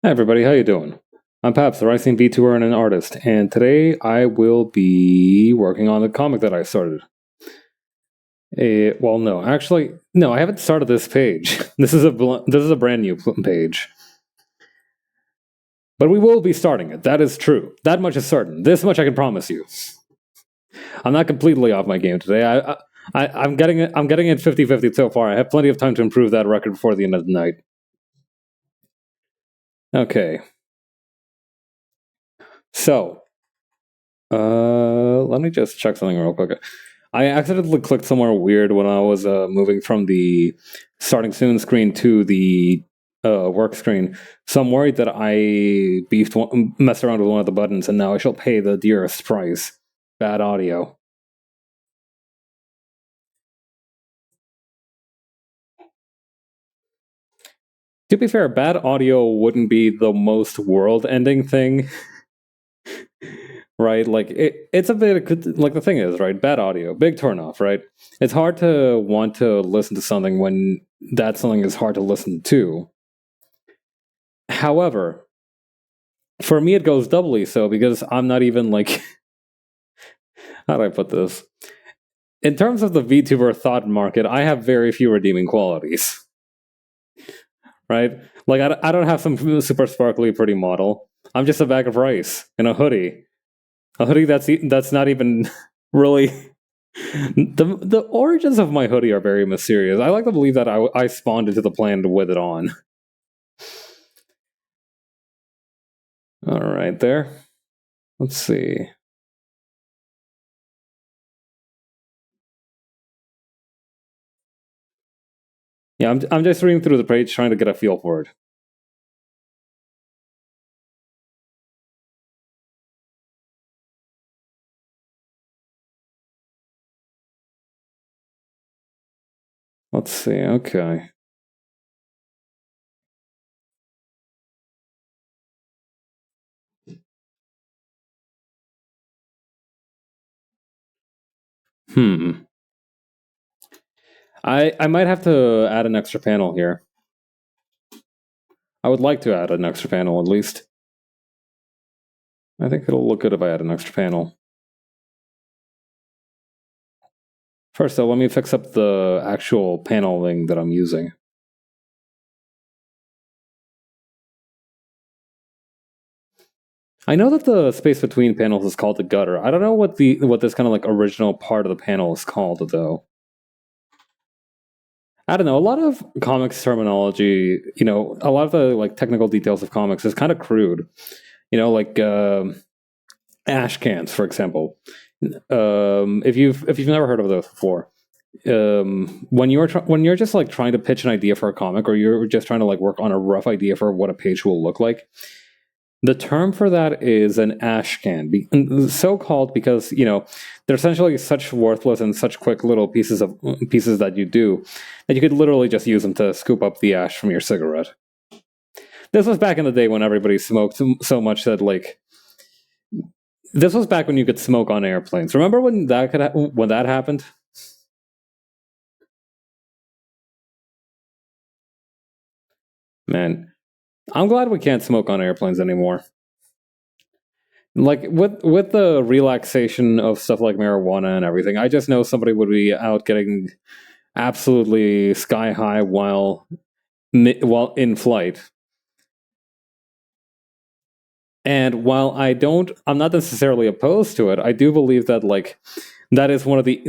Hi everybody, how you doing? I'm Paps, the rising VTuber and an artist, and today I will be working on the comic that I started. Well, no, actually, no, I haven't started this page. This is a brand new page, but we will be starting it. That is true. That much is certain. This much I can promise you. I'm not completely off my game today. I'm getting it. I'm getting it 50-50 so far. I have plenty of time to improve that record before the end of the night. Okay, so let me just check something real quick. I accidentally clicked somewhere weird when I was moving from the starting soon screen to the work screen. So I'm worried that I messed around with one of the buttons, and now I shall pay the dearest price. Bad audio. To be fair, bad audio wouldn't be the most world-ending thing, right? Like it's a bit like the thing is, right? Bad audio, big turnoff, right? It's hard to want to listen to something when that something is hard to listen to. However, for me it goes doubly so because I'm not even like how do I put this? In terms of the VTuber thought market, I have very few redeeming qualities. Right? Like I don't have some super sparkly pretty model. I'm just a bag of rice in a hoodie. A hoodie that's not even really the origins of my hoodie are very mysterious. I like to believe that I spawned into the planet with it on. All right, there. Let's see. Yeah, I'm just reading through the page trying to get a feel for it. Let's see. Okay. Hmm. I might have to add an extra panel here. I would like to add an extra panel at least. I think it'll look good if I add an extra panel. First though, let me fix up the actual paneling that I'm using. I know that the space between panels is called the gutter. I don't know what this kind of like original part of the panel is called though. I don't know. A lot of comics terminology, a lot of the like technical details of comics is kind of crude. Like ash cans, for example. If you've never heard of those before, when you're just like trying to pitch an idea for a comic, or you're just trying to like work on a rough idea for what a page will look like, the term for that is an ash can, so called because they're essentially such worthless and such quick little pieces that you do that you could literally just use them to scoop up the ash from your cigarette. This was back in the day when everybody smoked so much that like this was back when you could smoke on airplanes. Remember when when that happened? Man, I'm glad we can't smoke on airplanes anymore. Like with the relaxation of stuff like marijuana and everything, I just know somebody would be out getting absolutely sky high while in flight. And while I'm not necessarily opposed to it. I do believe that like that is one of the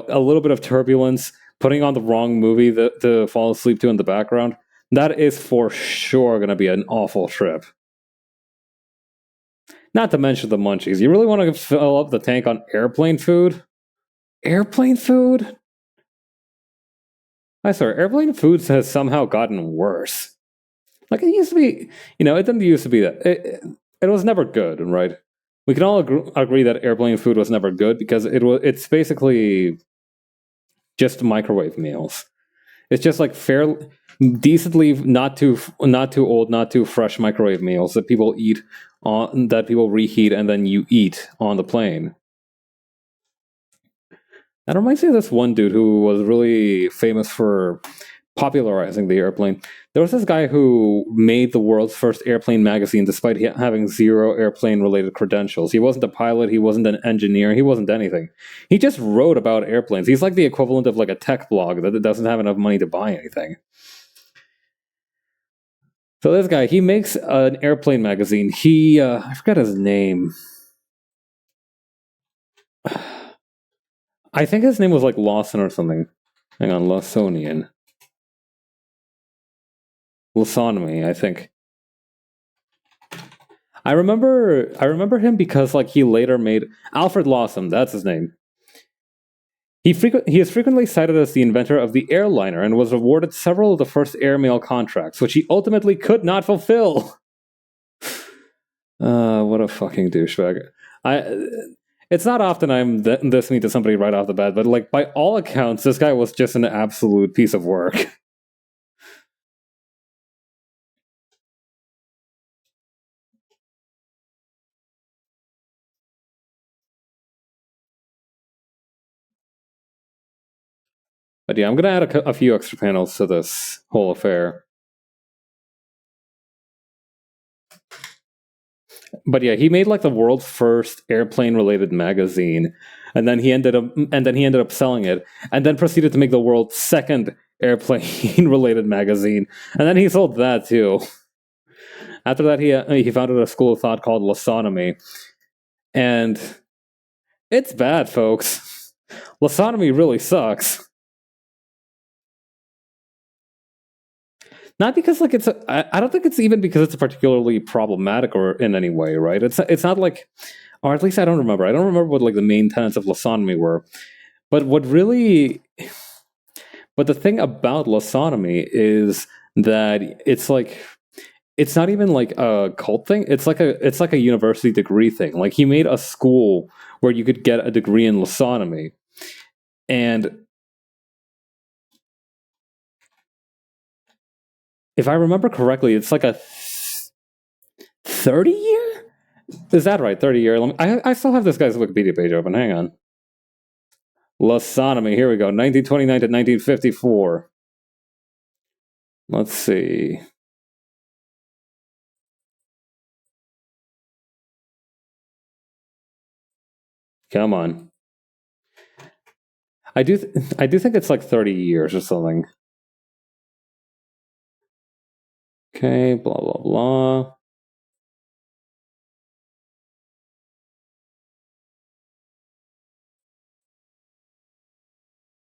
a little bit of turbulence, putting on the wrong movie to fall asleep to in the background. That is for sure going to be an awful trip. Not to mention the munchies. You really want to fill up the tank on airplane food? Airplane food? I swear, airplane food has somehow gotten worse. Like it used to be, it didn't used to be that. It was never good, right? We can all agree that airplane food was never good because it's basically just microwave meals. It's just like fair, decently not too old, not too fresh microwave meals that people eat that people reheat and then you eat on the plane. That reminds me of this one dude who was really famous for popularizing the airplane. There was this guy who made the world's first airplane magazine despite having zero airplane related credentials. He wasn't a pilot, he wasn't an engineer, he wasn't anything. He just wrote about airplanes. He's like the equivalent of like a tech blog that doesn't have enough money to buy anything. So this guy, he makes an airplane magazine. I forgot his name. I think his name was like Lawson or something. Hang on, Lawsonian. Lawsonomy, I think. I remember him because like he later made Alfred Lawson, that's his name. He is frequently cited as the inventor of the airliner and was awarded several of the first airmail contracts, which he ultimately could not fulfill. What a fucking douchebag. It's not often I'm this mean to somebody right off the bat, but like by all accounts, this guy was just an absolute piece of work. But yeah, I'm gonna add a few extra panels to this whole affair. But yeah, he made like the world's first airplane-related magazine, and then he ended up selling it, and then proceeded to make the world's second airplane-related magazine, and then he sold that too. After that, he founded a school of thought called Lawsonomy, and it's bad, folks. Lawsonomy really sucks. Not because like I don't think it's even because it's particularly problematic or in any way, right? It's not like, or at least I don't remember. I don't remember what like the main tenets of Lawsonomy were. But the thing about Lawsonomy is that it's not even like a cult thing. It's like a university degree thing. Like he made a school where you could get a degree in Lawsonomy, and if I remember correctly, it's like a 30-year? Is that right? 30-year? I still have this guy's Wikipedia page open. Hang on. Lawsonomy. Here we go. 1929 to 1954. Let's see. Come on. I do think it's like 30 years or something. Okay, blah, blah, blah.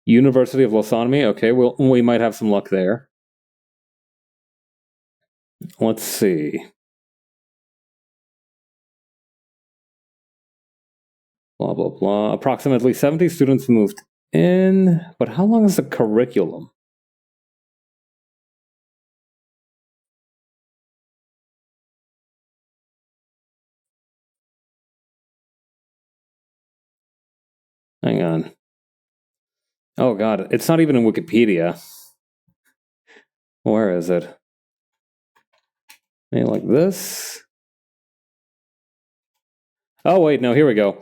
University of Lawsonomy. Okay, we might have some luck there. Let's see. Blah, blah, blah. Approximately 70 students moved in, but how long is the curriculum? Hang on. Oh god, it's not even in Wikipedia. Where is it? Maybe like this? Oh wait, no, here we go.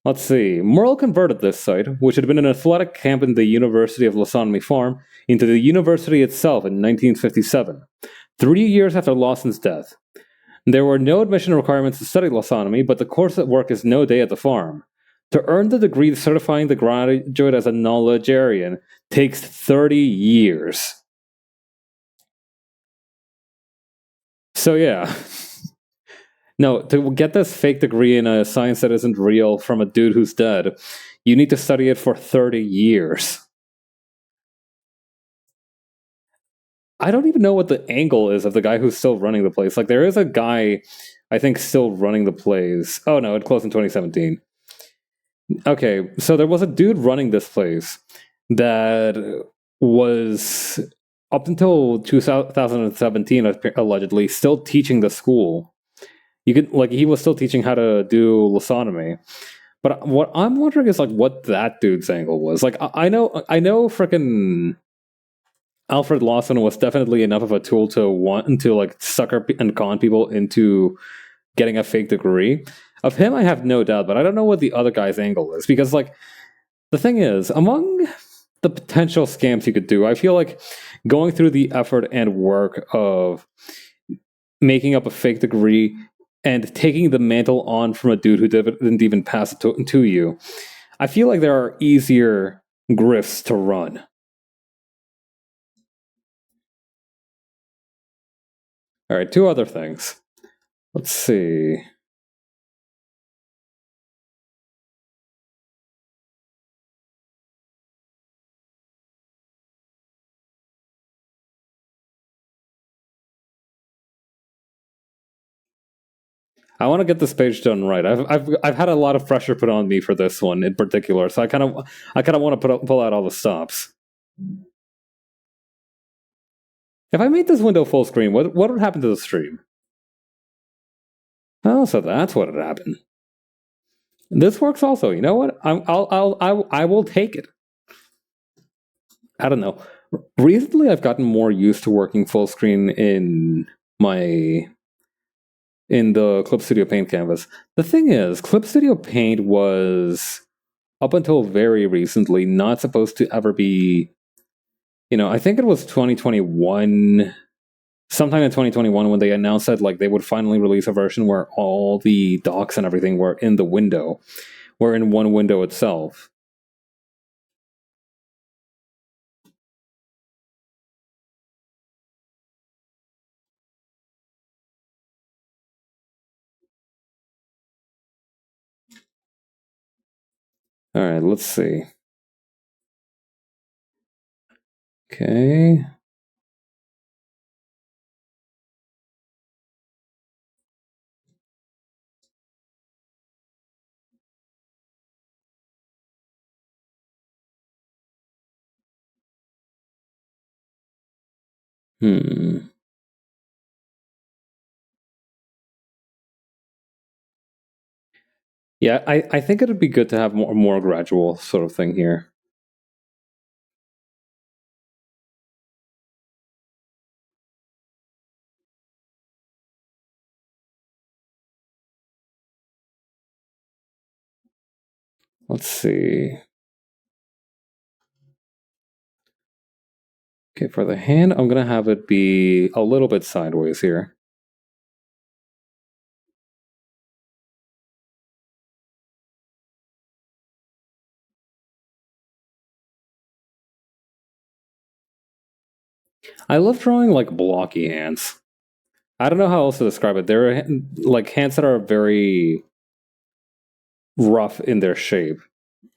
Let's see. Merle converted this site, which had been an athletic camp in the University of Lawsonomy Farm, into the university itself in 1957, 3 years after Lawson's death. There were no admission requirements to study Lawsonomy, but the course at work is no day at the farm. To earn the degree certifying the graduate as a knowledgearian takes 30 years. So yeah. No, to get this fake degree in a science that isn't real from a dude who's dead, you need to study it for 30 years. I don't even know what the angle is of the guy who's still running the place. Like, there is a guy, I think, still running the place. Oh no, it closed in 2017. Okay, so there was a dude running this place that was, up until 2017, allegedly, still teaching the school. He was still teaching how to do Lawsonomy. But what I'm wondering is like what that dude's angle was. Like I know freaking Alfred Lawson was definitely enough of a tool to want to like sucker and con people into getting a fake degree. Of him, I have no doubt, but I don't know what the other guy's angle is, because like the thing is, among the potential scams you could do. I feel like going through the effort and work of making up a fake degree and taking the mantle on from a dude who didn't even pass it to you. I feel like there are easier grifts to run. All right, two other things. Let's see. I want to get this page done right. I've had a lot of pressure put on me for this one in particular, so I kind of want to pull out all the stops. If I made this window full screen, what would happen to the stream? Oh, so that's what had happened. This works also. You know what? I will take it. I don't know. Recently, I've gotten more used to working full screen in the Clip Studio Paint canvas. The thing is, Clip Studio Paint was, up until very recently, not supposed to ever be, I think it was 2021, sometime in 2021, when they announced that like they would finally release a version where all the docs and everything were in the window, were in one window itself. All right, let's see. Okay. Yeah, I think it'd be good to have more gradual sort of thing here. Let's see. Okay, for the hand, I'm gonna have it be a little bit sideways here. I love drawing like blocky hands. I don't know how else to describe it. They're like hands that are very rough in their shape.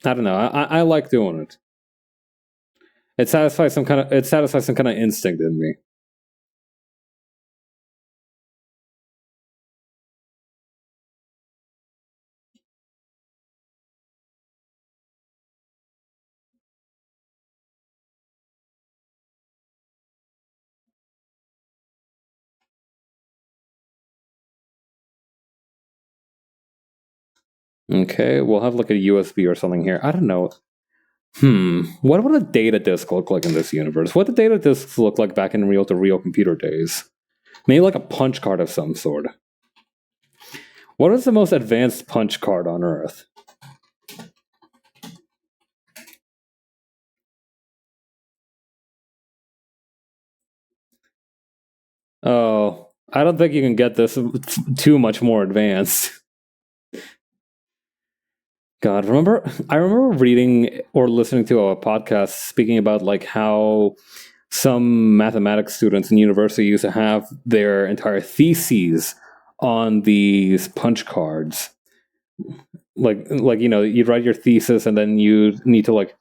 I don't know. I like doing it. It satisfies some kind of instinct in me. Okay, we'll have like a USB or something here. I don't know. What would a data disk look like in this universe? What did data disks look like back in real-to-real computer days? Maybe like a punch card of some sort. What is the most advanced punch card on Earth? Oh, I don't think you can get this too much more advanced. God, I remember reading or listening to a podcast speaking about like how some mathematics students in university used to have their entire theses on these punch cards. Like you'd write your thesis and then you need to like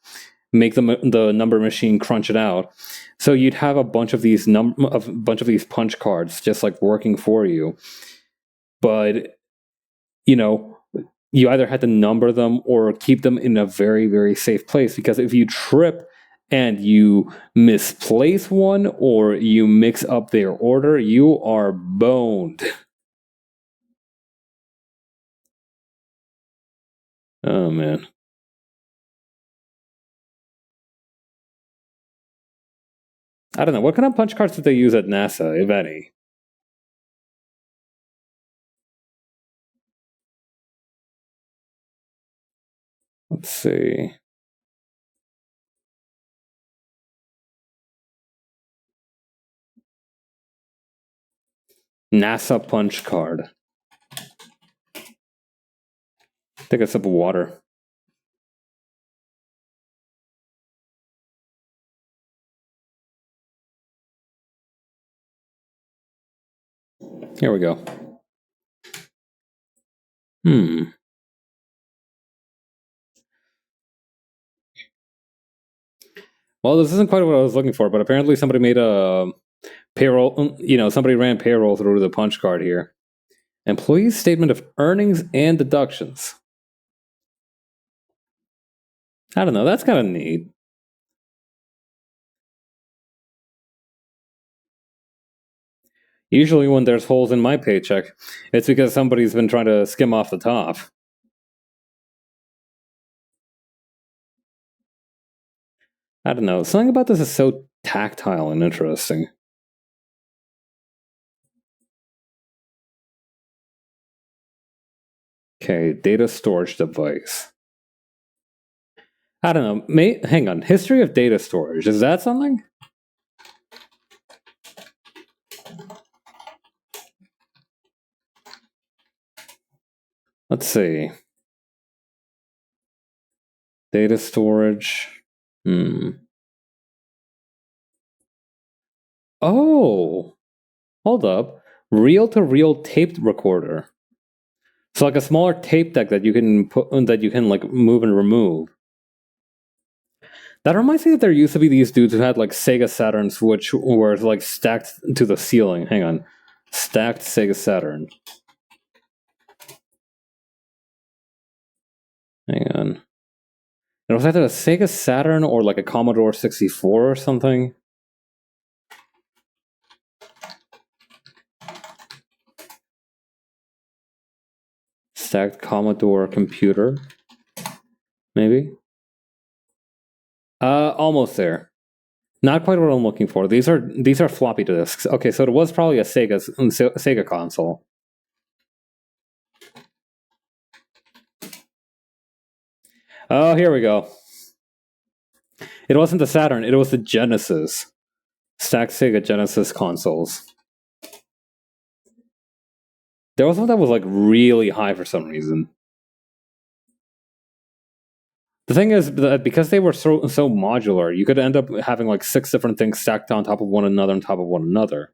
make the number machine crunch it out. So you'd have a bunch of these punch cards just like working for you. But you know, you either had to number them or keep them in a very, very safe place, because if you trip and you misplace one or you mix up their order, you are boned. Oh man. I don't know. What kind of punch cards did they use at NASA, if any? Let's see. NASA punch card. Take a sip of water. Here we go. Well, this isn't quite what I was looking for, but apparently somebody made a payroll. Somebody ran payroll through the punch card here. Employee's statement of earnings and deductions. I don't know. That's kind of neat. Usually, when there's holes in my paycheck, it's because somebody's been trying to skim off the top. I don't know. Something about this is so tactile and interesting. Okay, data storage device. I don't know. Hang on. History of data storage. Is that something? Let's see. Data storage. Oh, hold up. Reel-to-reel tape recorder. So like a smaller tape deck that you can like move and remove. That reminds me that there used to be these dudes who had like Sega Saturns which were like stacked to the ceiling. Hang on. Stacked Sega Saturn. Hang on. It was either a Sega Saturn or like a Commodore 64 or something. Stacked Commodore computer. Maybe. Almost there. Not quite what I'm looking for. These are floppy disks. Okay, so it was probably a Sega console. Oh, here we go. It wasn't the Saturn, it was the Genesis. Stacked Sega Genesis consoles. There was one that was like really high for some reason. The thing is that because they were so modular, you could end up having like 6 different things stacked on top of one another on top of one another.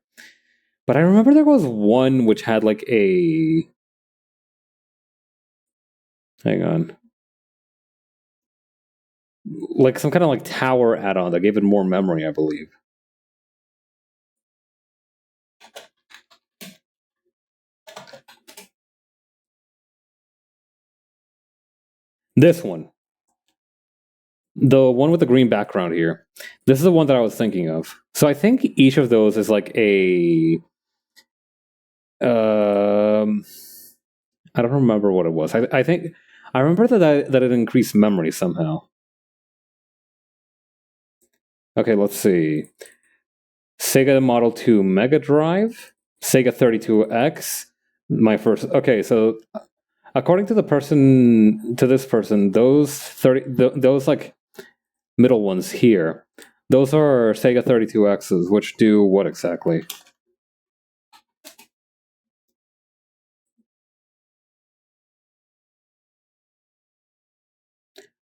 But I remember there was one which had like a... Hang on. Like some kind of like tower add-on that gave it more memory, I believe. This one. The one with the green background here. This is the one that I was thinking of. So I think each of those is like a... I don't remember what it was. I think... I remember that it increased memory somehow. Okay, let's see. Sega Model 2 Mega Drive, Sega 32X. My first. Okay, so according to this person, those like middle ones here, those are Sega 32Xs, which do what exactly?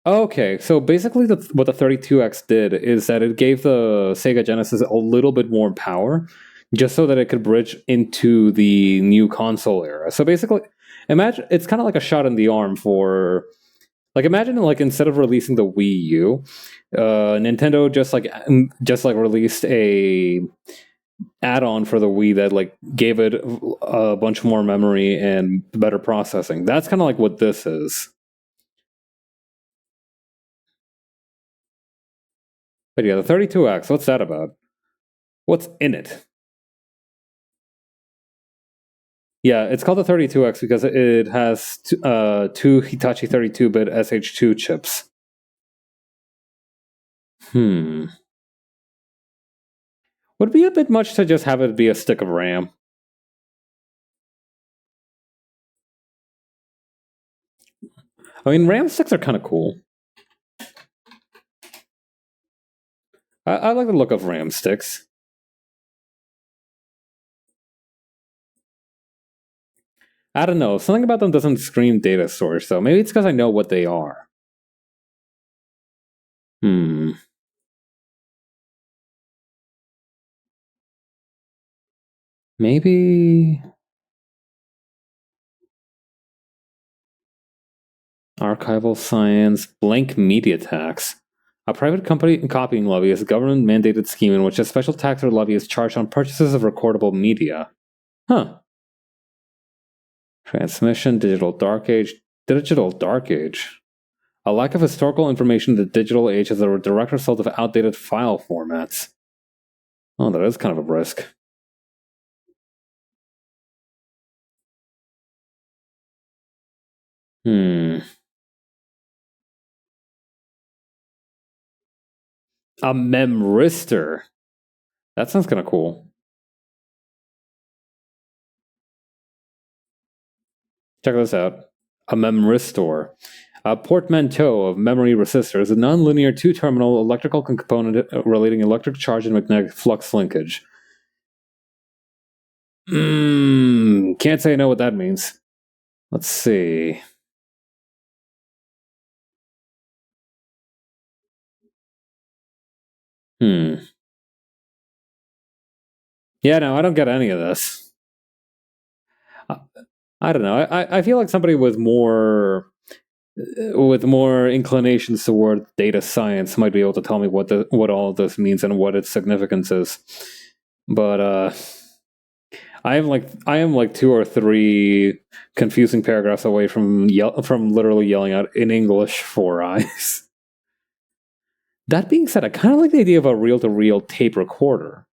Okay, so basically what the 32X did is that it gave the Sega Genesis a little bit more power, just so that it could bridge into the new console era. So basically, imagine it's kind of like a shot in the arm for... Like imagine like instead of releasing the Wii U, Nintendo just like released a add-on for the Wii that like gave it a bunch more memory and better processing. That's kind of like what this is. But yeah, the 32X, what's that about? What's in it? Yeah, it's called the 32X because it has two Hitachi 32-bit SH2 chips. Would it be a bit much to just have it be a stick of RAM? I mean, RAM sticks are kind of cool. I like the look of RAM sticks. I don't know. Something about them doesn't scream data source, though. Maybe it's because I know what they are. Hmm. Maybe archival science, blank media tax. A private company copying levy is a government-mandated scheme in which a special tax or levy is charged on purchases of recordable media. Huh. Transmission, digital dark age. Digital dark age. A lack of historical information in the digital age is a direct result of outdated file formats. Oh, that is kind of a risk. Hmm. A memristor. That sounds kind of cool. Check this out. A memristor. A portmanteau of memory resistor is a nonlinear two-terminal electrical component relating electric charge and magnetic flux linkage. Can't say I know what that means. Let's see. Hmm. Yeah, no, I don't get any of this. I don't know. I feel like somebody with more inclinations toward data science might be able to tell me what all of this means and what its significance is. But I am like two or three confusing paragraphs away from literally yelling out in English for eyes. That being said, I kind of like the idea of a reel-to-reel tape recorder.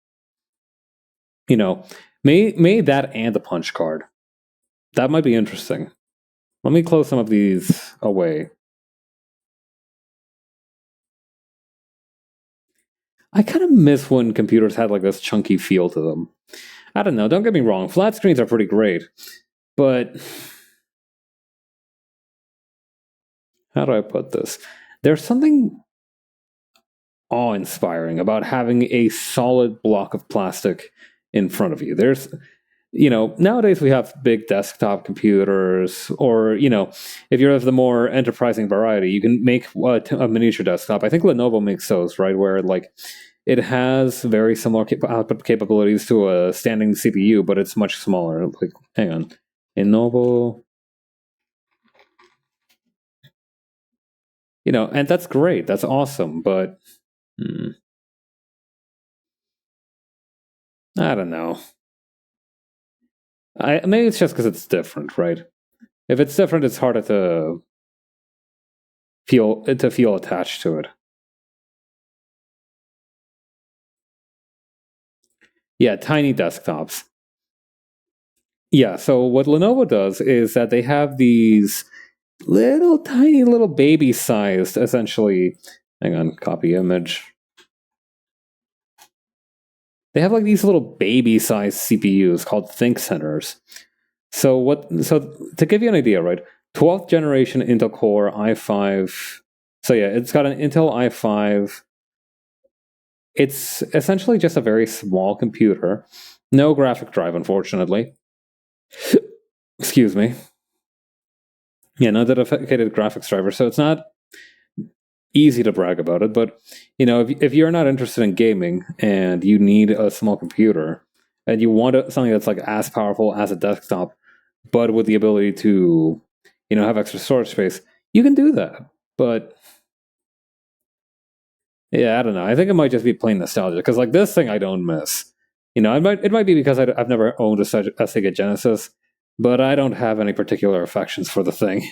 You know, may that and the punch card. That might be interesting. Let me close some of these away. I kind of miss when computers had like this chunky feel to them. I don't know, don't get me wrong, flat screens are pretty great, but how do I put this? There's something awe-inspiring about having a solid block of plastic in front of you. Nowadays we have big desktop computers, or, if you're of the more enterprising variety, you can make a miniature desktop. I think Lenovo makes those, right? Where, like, it has very similar output capabilities to a standing CPU, but it's much smaller. Like, hang on. Lenovo. And that's great. That's awesome, but I don't know. Maybe it's just because it's different, right? If it's different, it's harder to feel attached to it. Yeah, tiny desktops. Yeah, so what Lenovo does is that they have these little tiny little baby sized, essentially. Hang on, copy image. They have like these little baby sized CPUs called Think Centers. So to give you an idea, right? 12th generation Intel Core i5. So yeah, it's got an Intel i5. It's essentially just a very small computer. No graphic drive, unfortunately. Excuse me. Yeah, no dedicated graphics driver, so it's not easy to brag about it. But if you're not interested in gaming and you need a small computer and you want something that's like as powerful as a desktop, but with the ability to have extra storage space, you can do that. But yeah, I don't know. I think it might just be plain nostalgia because like this thing I don't miss. It might be because I've never owned a Sega Genesis, but I don't have any particular affections for the thing.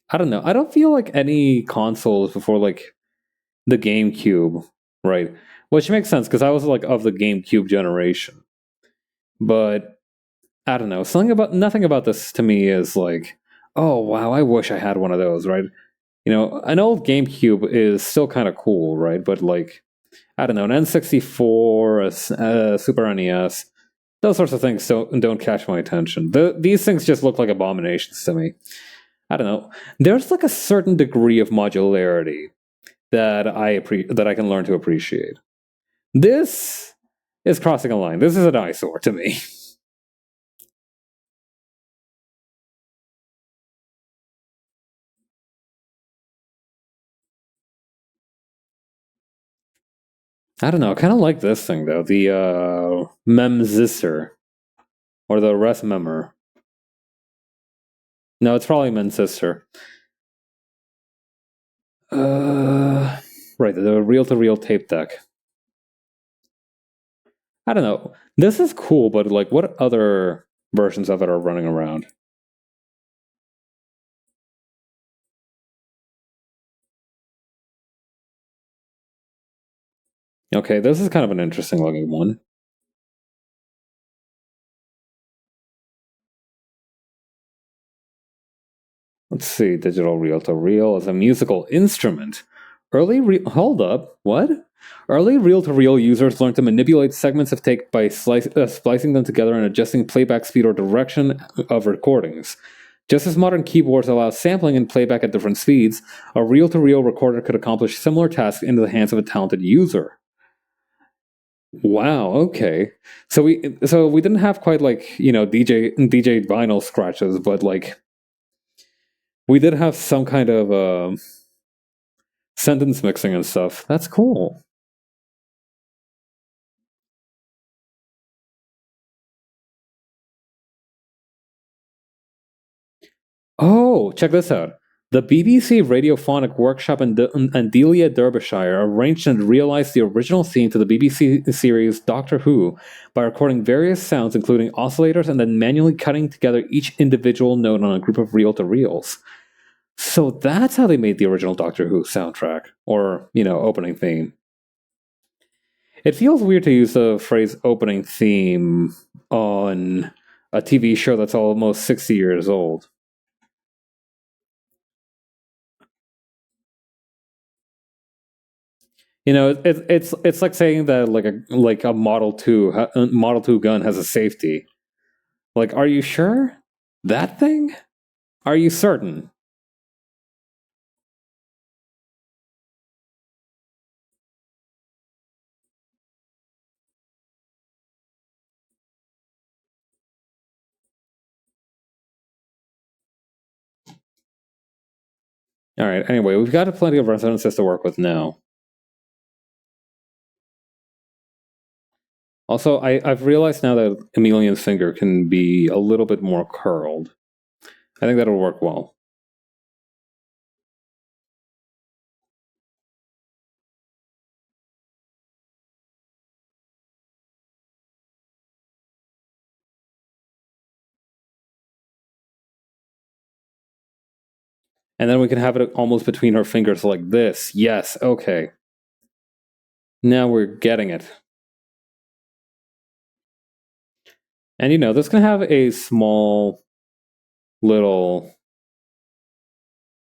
I don't know. I don't feel like any consoles before like the GameCube, right? Which makes sense because I was like of the GameCube generation. But I don't know. Nothing about this to me is like, oh wow, I wish I had one of those, right? An old GameCube is still kind of cool, right? But like, I don't know, an N64, a Super NES, those sorts of things don't catch my attention. These things just look like abominations to me. I don't know. There's like a certain degree of modularity that I can learn to appreciate. This is crossing a line. This is an eyesore to me. I don't know. I kind of like this thing though. The Memzisser or the Rest Memmer. No, it's probably Memzisser. Right, the reel-to-reel tape deck. I don't know. This is cool, but like, what other versions of it are running around? Okay, this is kind of an interesting looking one. Let's see, digital reel-to-reel as a musical instrument. Hold up, what? Early reel-to-reel users learned to manipulate segments of tape by splicing them together and adjusting playback speed or direction of recordings. Just as modern keyboards allow sampling and playback at different speeds, a reel-to-reel recorder could accomplish similar tasks in the hands of a talented user. Wow, okay. So we didn't have quite like, DJ vinyl scratches, but like we did have some kind of sentence mixing and stuff. That's cool. Oh, check this out. The BBC Radiophonic Workshop in Delia, Derbyshire arranged and realized the original theme to the BBC series Doctor Who by recording various sounds, including oscillators, and then manually cutting together each individual note on a group of reel-to-reels. So that's how they made the original Doctor Who soundtrack, or, opening theme. It feels weird to use the phrase opening theme on a TV show that's almost 60 years old. It's like saying that like a Model 2 gun has a safety. Like, are you sure? That thing? Are you certain? All right. Anyway, we've got plenty of resonances to work with now. Also, I've realized now that Emilian's finger can be a little bit more curled. I think that'll work well. And then we can have it almost between her fingers like this. Yes, okay. Now we're getting it. And this can have a small little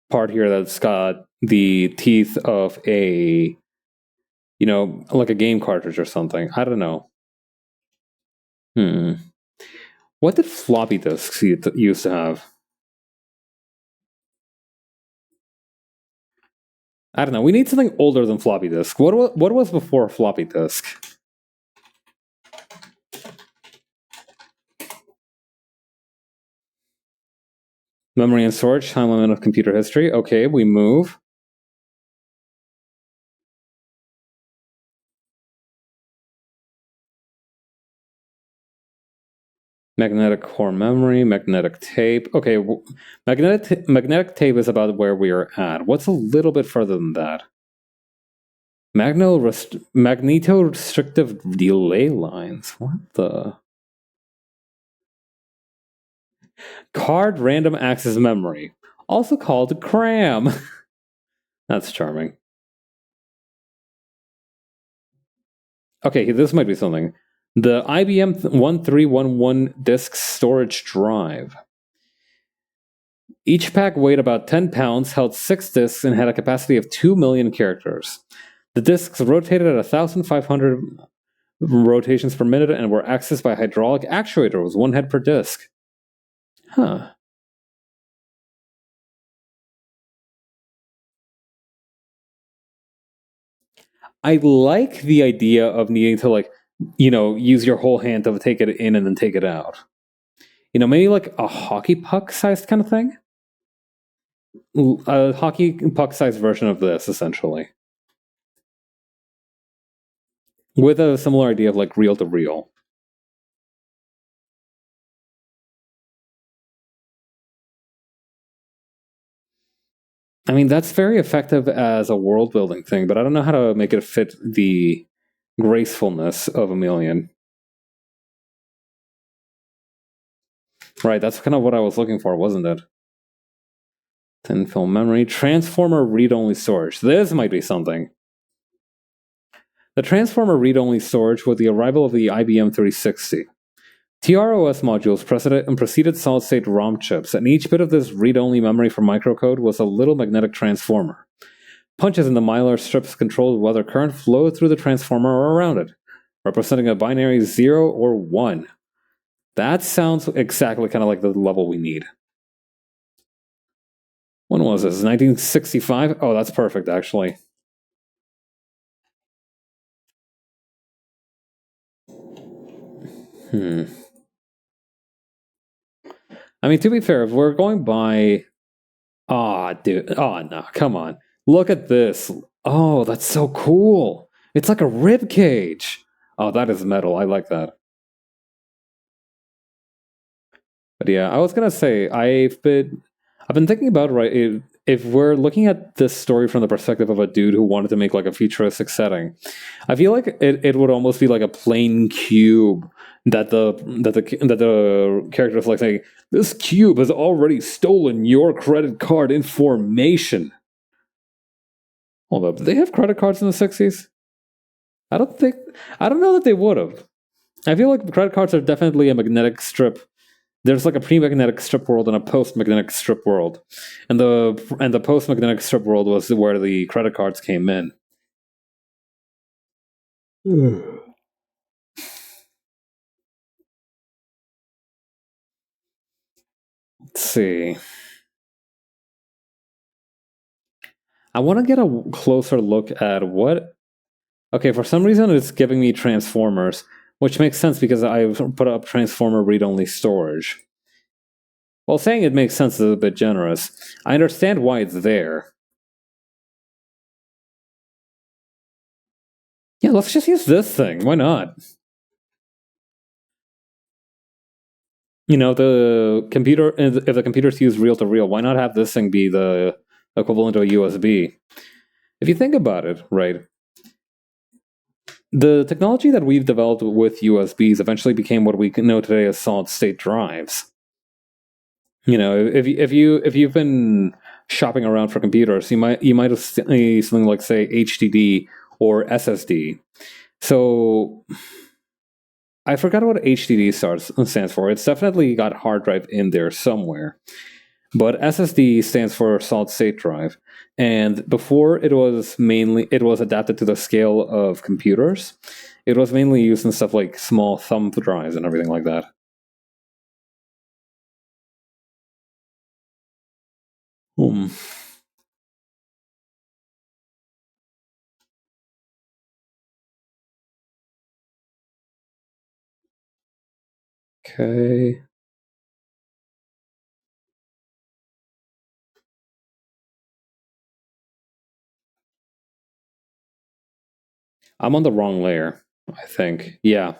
part here that's got the teeth of a, like a game cartridge or something. I don't know. What did floppy disks used to have? I don't know. We need something older than floppy disk. What was before floppy disk? Memory and storage, time limit of computer history. Okay, we move. Magnetic core memory, magnetic tape. Okay, magnetic tape is about where we are at. What's a little bit further than that? Magneto-restrictive delay lines. What the? Card random access memory, also called CRAM. That's charming. Okay, this might be something. The IBM 1311 disk storage drive. Each pack weighed about 10 pounds, held 6 disks, and had a capacity of 2 million characters. The disks rotated at 1,500 rotations per minute and were accessed by a hydraulic actuator with 1 head per disk. Huh. I like the idea of needing to use your whole hand to take it in and then take it out. Maybe like a hockey puck sized kind of thing. A hockey puck sized version of this, essentially. With a similar idea of like reel to reel. I mean, that's very effective as a world building thing, but I don't know how to make it fit the gracefulness of a million. Right, that's kind of what I was looking for, wasn't it? Thin film memory, transformer read-only storage. This might be something. The transformer read-only storage with the arrival of the IBM 360. TROS modules preceded solid-state ROM chips, and each bit of this read-only memory for microcode was a little magnetic transformer. Punches in the mylar strips controlled whether current flowed through the transformer or around it, representing a binary 0 or 1. That sounds exactly kind of like the level we need. When was this? 1965? Oh, that's perfect, actually. I mean, to be fair, if we're going by... dude. Oh, no, come on. Look at this. Oh, that's so cool. It's like a rib cage. Oh, that is metal. I like that. But yeah, I was gonna say, I've been thinking about, right, if we're looking at this story from the perspective of a dude who wanted to make like a futuristic setting, I feel like it would almost be like a plain cube that the character is like saying, "This cube has already stolen your credit card information." Hold up, did they have credit cards in the 60s? I don't know that they would have. I feel like credit cards are definitely a magnetic strip. There's like a pre-magnetic strip world and a post-magnetic strip world, and the post-magnetic strip world was where the credit cards came in. Let's see. I want to get a closer look at what. Okay, for some reason it's giving me Transformers, which makes sense because I put up Transformer read-only storage. While saying it makes sense is a bit generous, I understand why it's there. Yeah, let's just use this thing. Why not? The computer, if the computers use reel to reel, why not have this thing be the equivalent of a USB? If you think about it, right, the technology that we've developed with USBs eventually became what we know today as solid state drives. If you've been shopping around for computers, you might have seen something like, say, HDD or SSD. So I forgot what HDD stands for. It's definitely got hard drive in there somewhere. But SSD stands for solid state drive. And before it was adapted to the scale of computers. It was mainly used in stuff like small thumb drives and everything like that. Hmm. Okay. I'm on the wrong layer, I think. Yeah.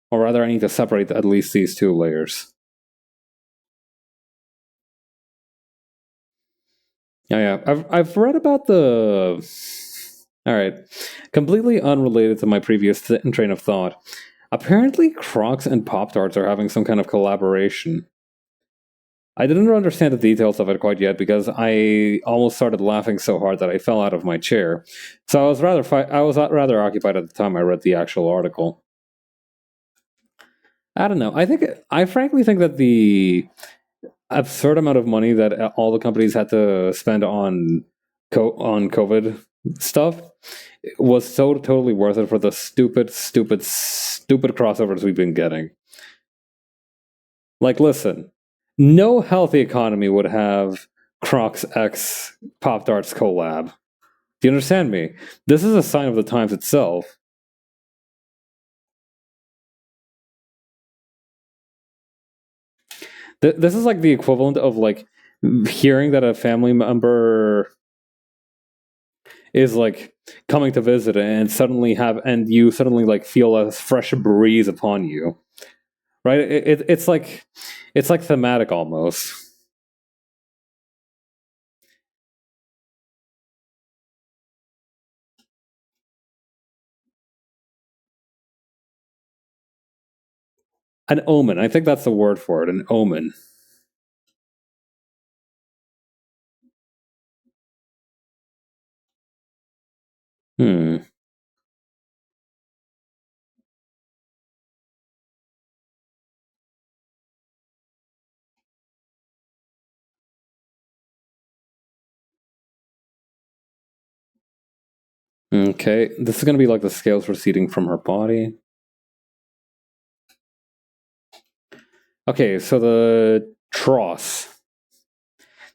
Or rather, I need to separate at least these two layers. Yeah. I've read about the... Alright. Completely unrelated to my previous train of thought. Apparently, Crocs and Pop-Tarts are having some kind of collaboration. I didn't understand the details of it quite yet because I almost started laughing so hard that I fell out of my chair. So I was rather occupied at the time I read the actual article. I don't know. I frankly think that the absurd amount of money that all the companies had to spend on COVID stuff was so totally worth it for the stupid crossovers we've been getting. Like, listen, no healthy economy would have Crocs X Pop Tarts collab. Do you understand me? This is a sign of the times itself. This is like the equivalent of like hearing that a family member is like coming to visit and you suddenly like feel a fresh breeze upon you, right? It's like thematic almost. An omen. I think that's the word for it. An omen. Hmm. Okay, this is going to be like the scales receding from her body. Okay, so the tross.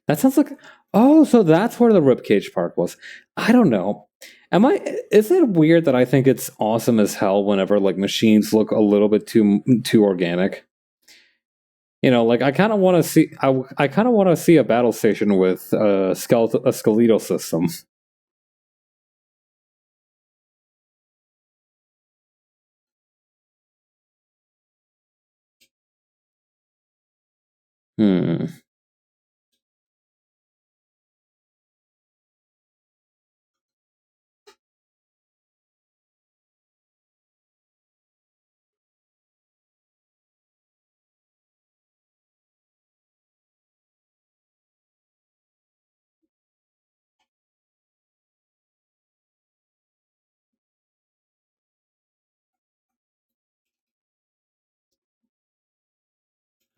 That sounds like. Oh, so that's where the ribcage part was. I don't know. Am I? Is it weird that I think it's awesome as hell whenever like machines look a little bit too organic? You know, like I kind of want to see. I kind of want to see a battle station with a skeletal system. Hmm.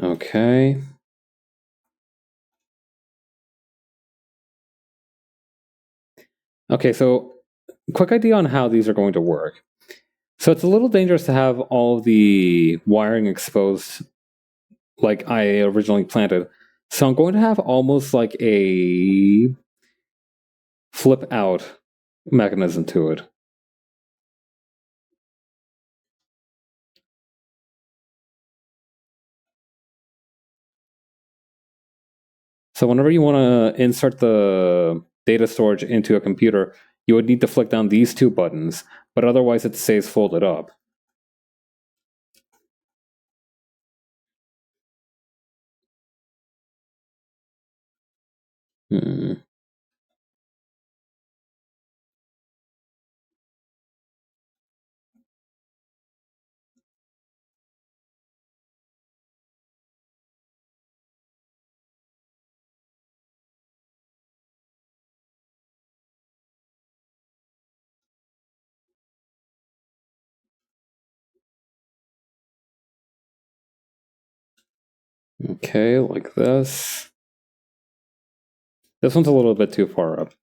Okay. Okay. So, quick idea on how these are going to work. So it's a little dangerous to have all of the wiring exposed like I originally planted. So I'm going to have almost like a flip out mechanism to it. So whenever you want to insert the data storage into a computer, you would need to flick down these two buttons, but otherwise it stays folded up. Hmm. Okay, like this. This one's a little bit too far up.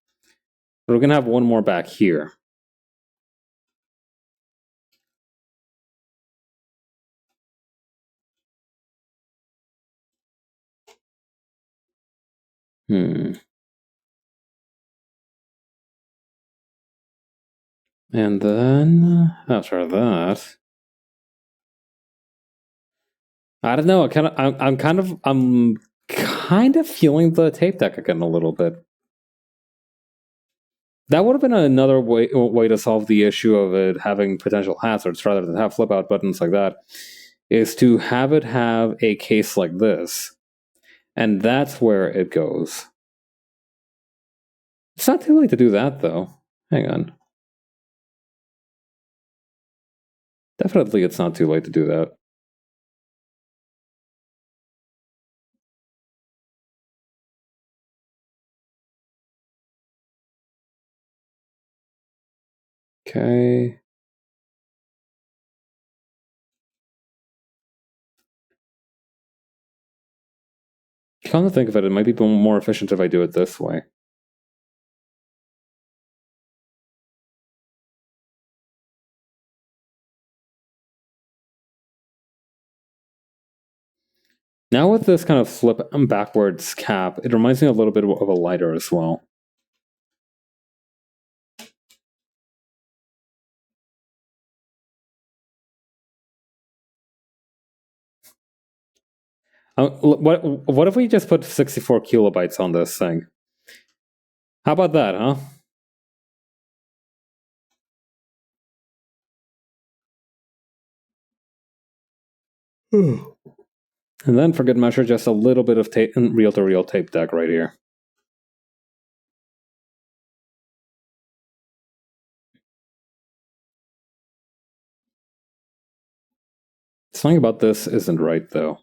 But we're going to have one more back here. Hmm. And then after that, I don't know. I'm kind of feeling the tape deck again a little bit. That would have been another way to solve the issue of it having potential hazards rather than have flip out buttons like that. Is to have it have a case like this, and that's where it goes. It's not too late to do that though. Hang on. Definitely, it's not too late to do that. Okay. Come to think of it, it might be more efficient if I do it this way. Now with this kind of flip backwards cap, it reminds me a little bit of a lighter as well. What if we just put 64 kilobytes on this thing? How about that, huh? And then for good measure, just a little bit of tape, reel-to-reel tape deck right here. Something about this isn't right, though.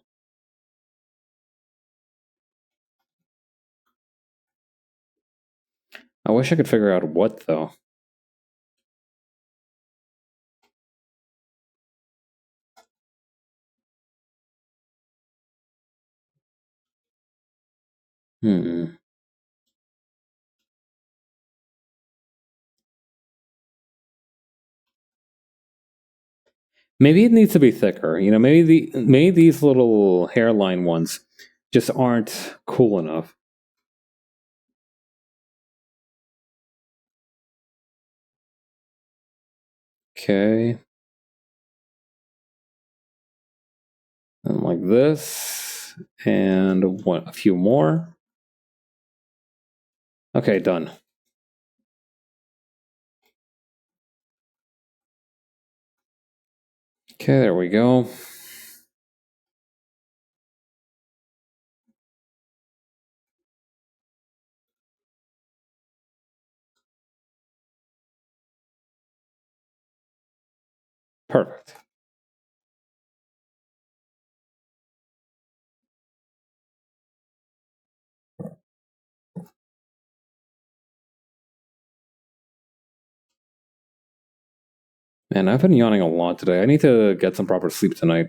I wish I could figure out what, though. Hmm. Maybe it needs to be thicker. You know, maybe these little hairline ones just aren't cool enough. Okay. And like this. And what, a few more. Okay, done. Okay, there we go. Perfect. Man, I've been yawning a lot today. I need to get some proper sleep tonight.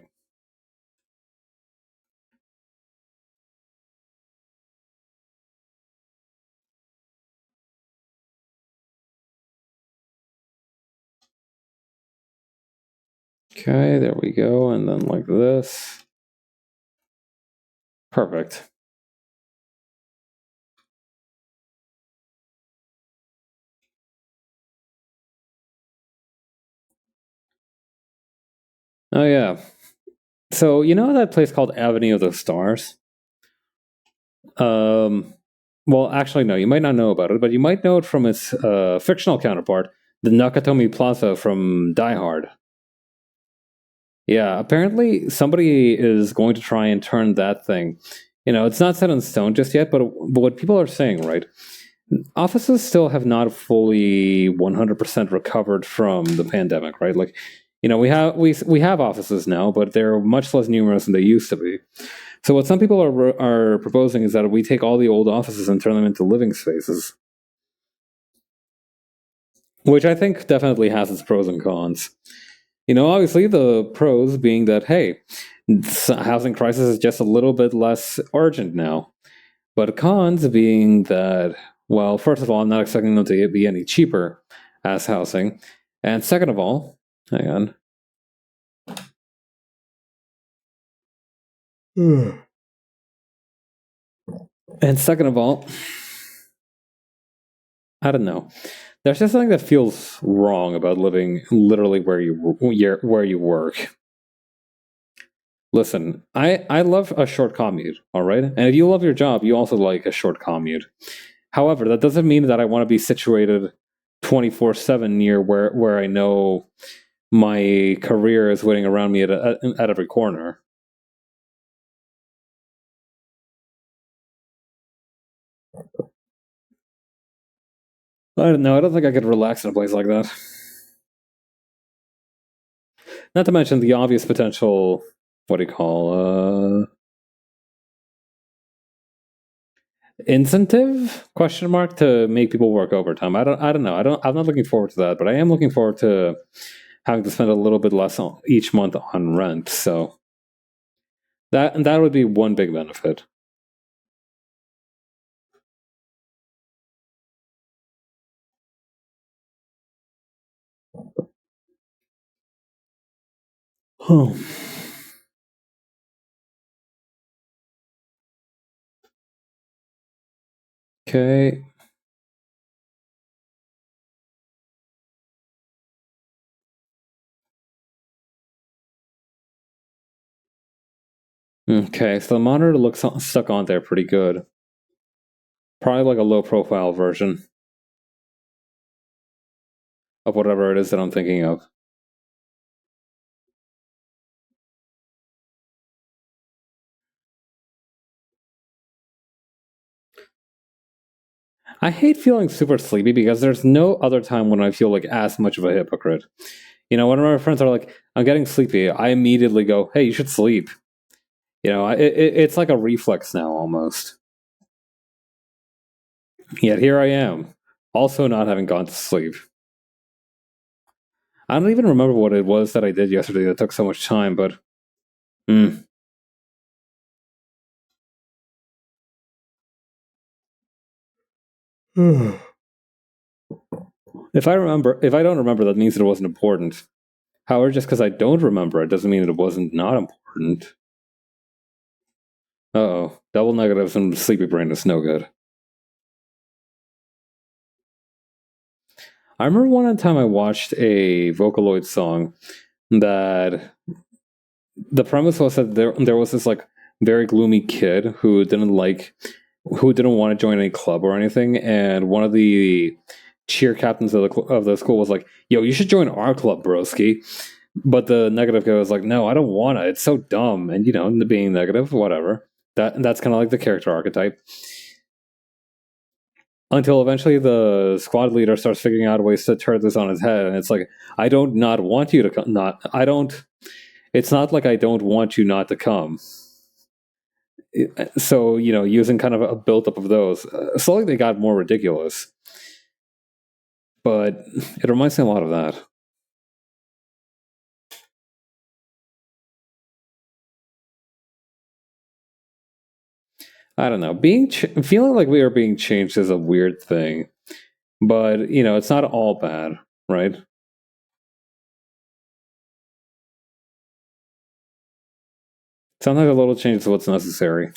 Okay, there we go. And then like this. Perfect. Oh, yeah. So, you know that place called Avenue of the Stars? Um, well, actually, no, you might not know about it, but you might know it from its fictional counterpart, the Nakatomi Plaza from Die Hard. Yeah, apparently somebody is going to try and turn that thing. You know, it's not set in stone just yet, but what people are saying, right? Offices still have not fully 100% recovered from the pandemic, right? Like, you know, we have offices now, but they're much less numerous than they used to be. So what some people are proposing is that we take all the old offices and turn them into living spaces, which I think definitely has its pros and cons. You know, obviously the pros being that hey, housing crisis is just a little bit less urgent now, but cons being that well, first of all, I'm not expecting them to be any cheaper as housing, and second of all, hang on. And second of all, I don't know. There's just something that feels wrong about living literally where you work. Listen, I love a short commute, all right? And if you love your job, you also like a short commute. However, that doesn't mean that I want to be situated 24/7 near where I know my career is waiting around me at every corner. I don't know. I don't think I could relax in a place like that. Not to mention the obvious potential. What do you call incentive question mark to make people work overtime? I don't know. I'm not looking forward to that, but I am looking forward to having to spend a little bit less each month on rent. So that would be one big benefit. Oh. Okay. Okay, so the monitor looks stuck on there pretty good. Probably like a low profile version of whatever it is that I'm thinking of. I hate feeling super sleepy because there's no other time when I feel like as much of a hypocrite. You know, when my friends are like, I'm getting sleepy, I immediately go, hey, you should sleep. You know, it's like a reflex now almost. Yet here I am, also not having gone to sleep. I don't even remember what it was that I did yesterday that took so much time, but. If I don't remember, that means that it wasn't important. However, just because I don't remember it doesn't mean that it wasn't not important. Uh-oh. Double negatives and sleepy brain is no good. I remember one time I watched a Vocaloid song that the premise was that there was this like very gloomy kid who didn't want to join any club or anything, and one of the cheer captains of the school was like, "Yo, you should join our club, broski." But the negative guy was like, "No, I don't want to. It's so dumb." And being negative, whatever. That's kind of like the character archetype. Until eventually the squad leader starts figuring out ways to turn this on his head, and it's like, I don't not want you to come. Not I don't. It's not like I don't want you not to come. So using kind of a buildup of those, slowly they got more ridiculous. But it reminds me a lot of that. I don't know. Feeling like we are being changed is a weird thing, but it's not all bad, right? Sometimes a little change is what's necessary.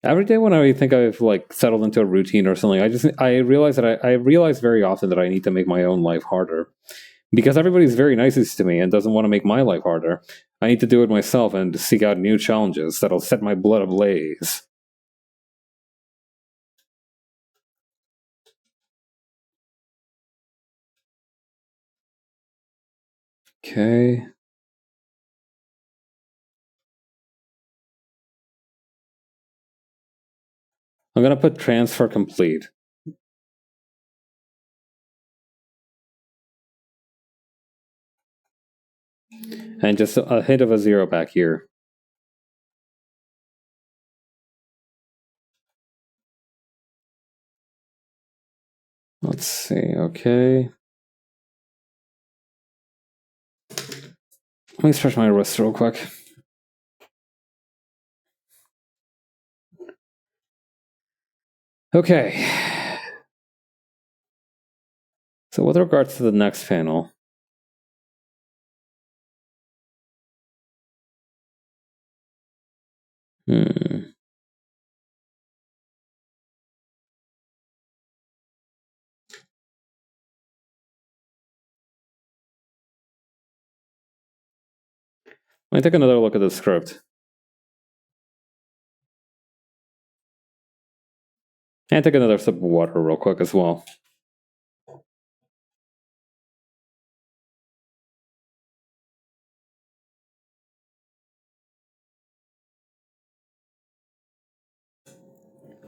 Every day when I think I've like settled into a routine or something, I realize that I realize very often that I need to make my own life harder because everybody's very nice to me and doesn't want to make my life harder. I need to do it myself and seek out new challenges that'll set my blood ablaze. Okay. I'm gonna put transfer complete. And just a hint of a 0 back here. Let's see, okay. Let me stretch my wrist real quick. Okay. So with regards to the next panel, let me take another look at the script. And take another sip of water real quick as well.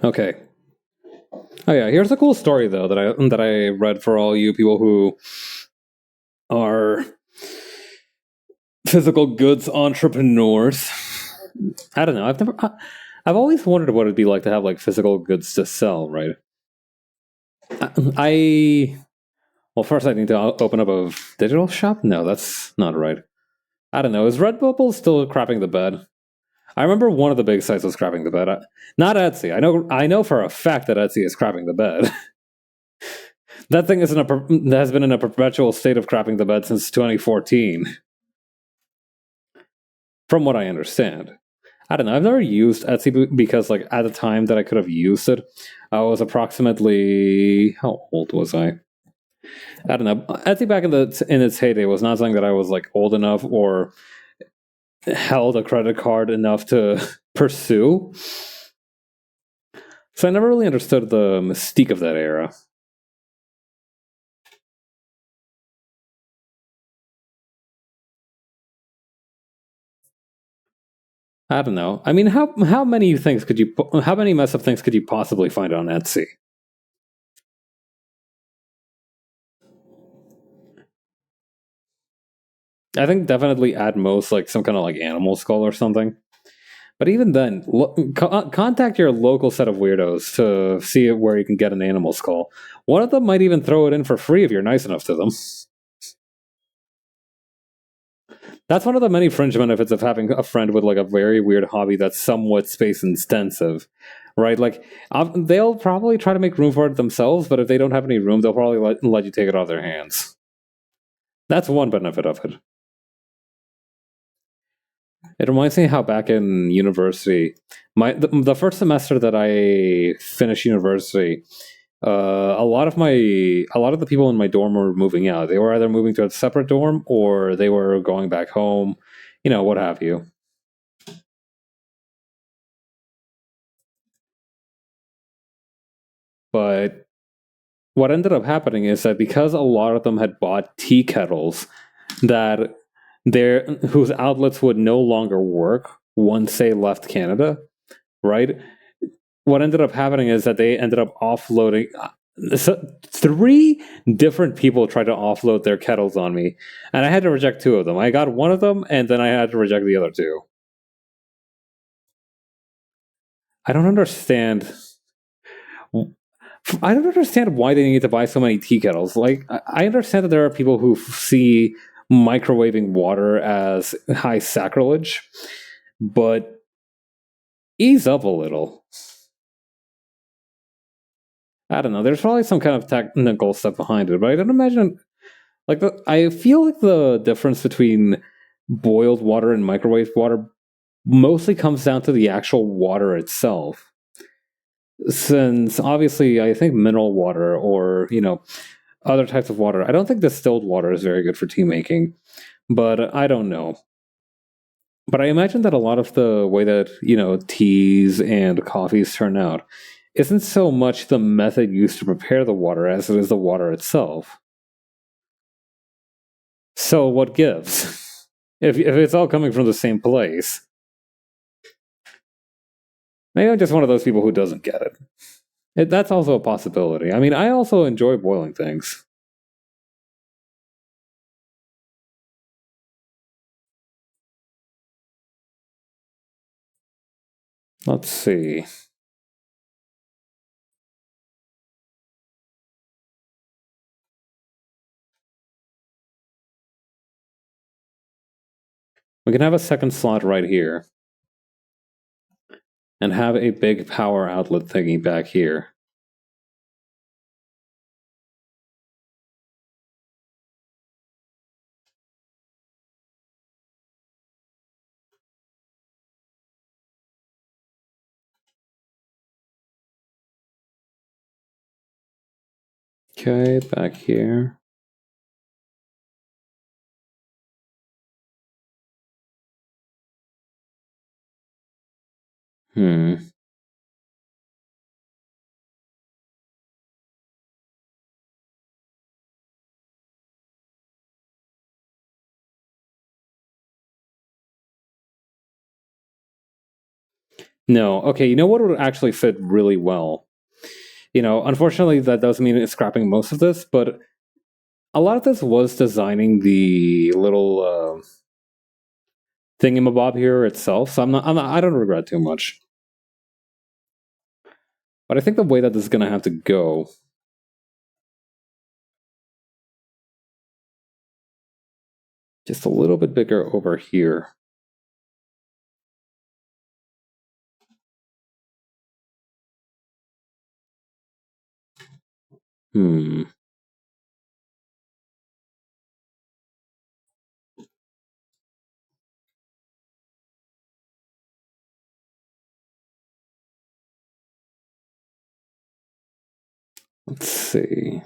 Okay. Oh yeah, here's a cool story though that I read for all you people who are physical goods entrepreneurs. I don't know. I've always wondered what it'd be like to have like physical goods to sell, right? Well, first I need to open up a digital shop. No, that's not right. I don't know. Is Redbubble still crapping the bed? I remember one of the big sites was crapping the bed. Not Etsy. I know for a fact that Etsy is crapping the bed. That thing has been in a perpetual state of crapping the bed since 2014. From what I understand. I don't know. I've never used Etsy because, like, at the time that I could have used it, I was approximately how old was I? I don't know. Etsy back in its heyday was not something that I was like old enough or held a credit card enough to pursue. So I never really understood the mystique of that era. I don't know. I mean, how many things could you how many mess up things could you possibly find on Etsy? I think definitely at most like some kind of like animal skull or something. But even then, contact your local set of weirdos to see where you can get an animal skull. One of them might even throw it in for free if you're nice enough to them. That's one of the many fringe benefits of having a friend with like a very weird hobby that's somewhat space intensive, right? Like they'll probably try to make room for it themselves, but if they don't have any room, they'll probably let you take it off their hands. That's one benefit of it. It reminds me how back in university, the first semester that I finished university, a lot of the people in my dorm were moving out. They were either moving to a separate dorm or they were going back home, what have you. But what ended up happening is that because a lot of them had bought tea kettles that whose outlets would no longer work once they left Canada, right? What ended up happening is that they ended up offloading. So 3 different people tried to offload their kettles on me, and I had to reject 2 of them. I got one of them, and then I had to reject the other 2. I don't understand. I don't understand why they need to buy so many tea kettles. Like, I understand that there are people who see microwaving water as high sacrilege, but ease up a little. I don't know. There's probably some kind of technical stuff behind it, but I don't imagine. Like, I feel like the difference between boiled water and microwave water mostly comes down to the actual water itself. Since obviously, I think mineral water or other types of water. I don't think distilled water is very good for tea making, but I don't know. But I imagine that a lot of the way that teas and coffees turn out isn't so much the method used to prepare the water as it is the water itself. So what gives? If it's all coming from the same place. Maybe I'm just one of those people who doesn't get it. That's also a possibility. I mean, I also enjoy boiling things. Let's see. We can have a second slot right here. And have a big power outlet thingy back here. Okay, back here. Hmm. No, okay, you know what would actually fit really well? Unfortunately, that doesn't mean it's scrapping most of this, but a lot of this was designing the little thingamabob here itself, so I don't regret too much. But I think the way that this is going to have to go just a little bit bigger over here. Hmm. Let's see.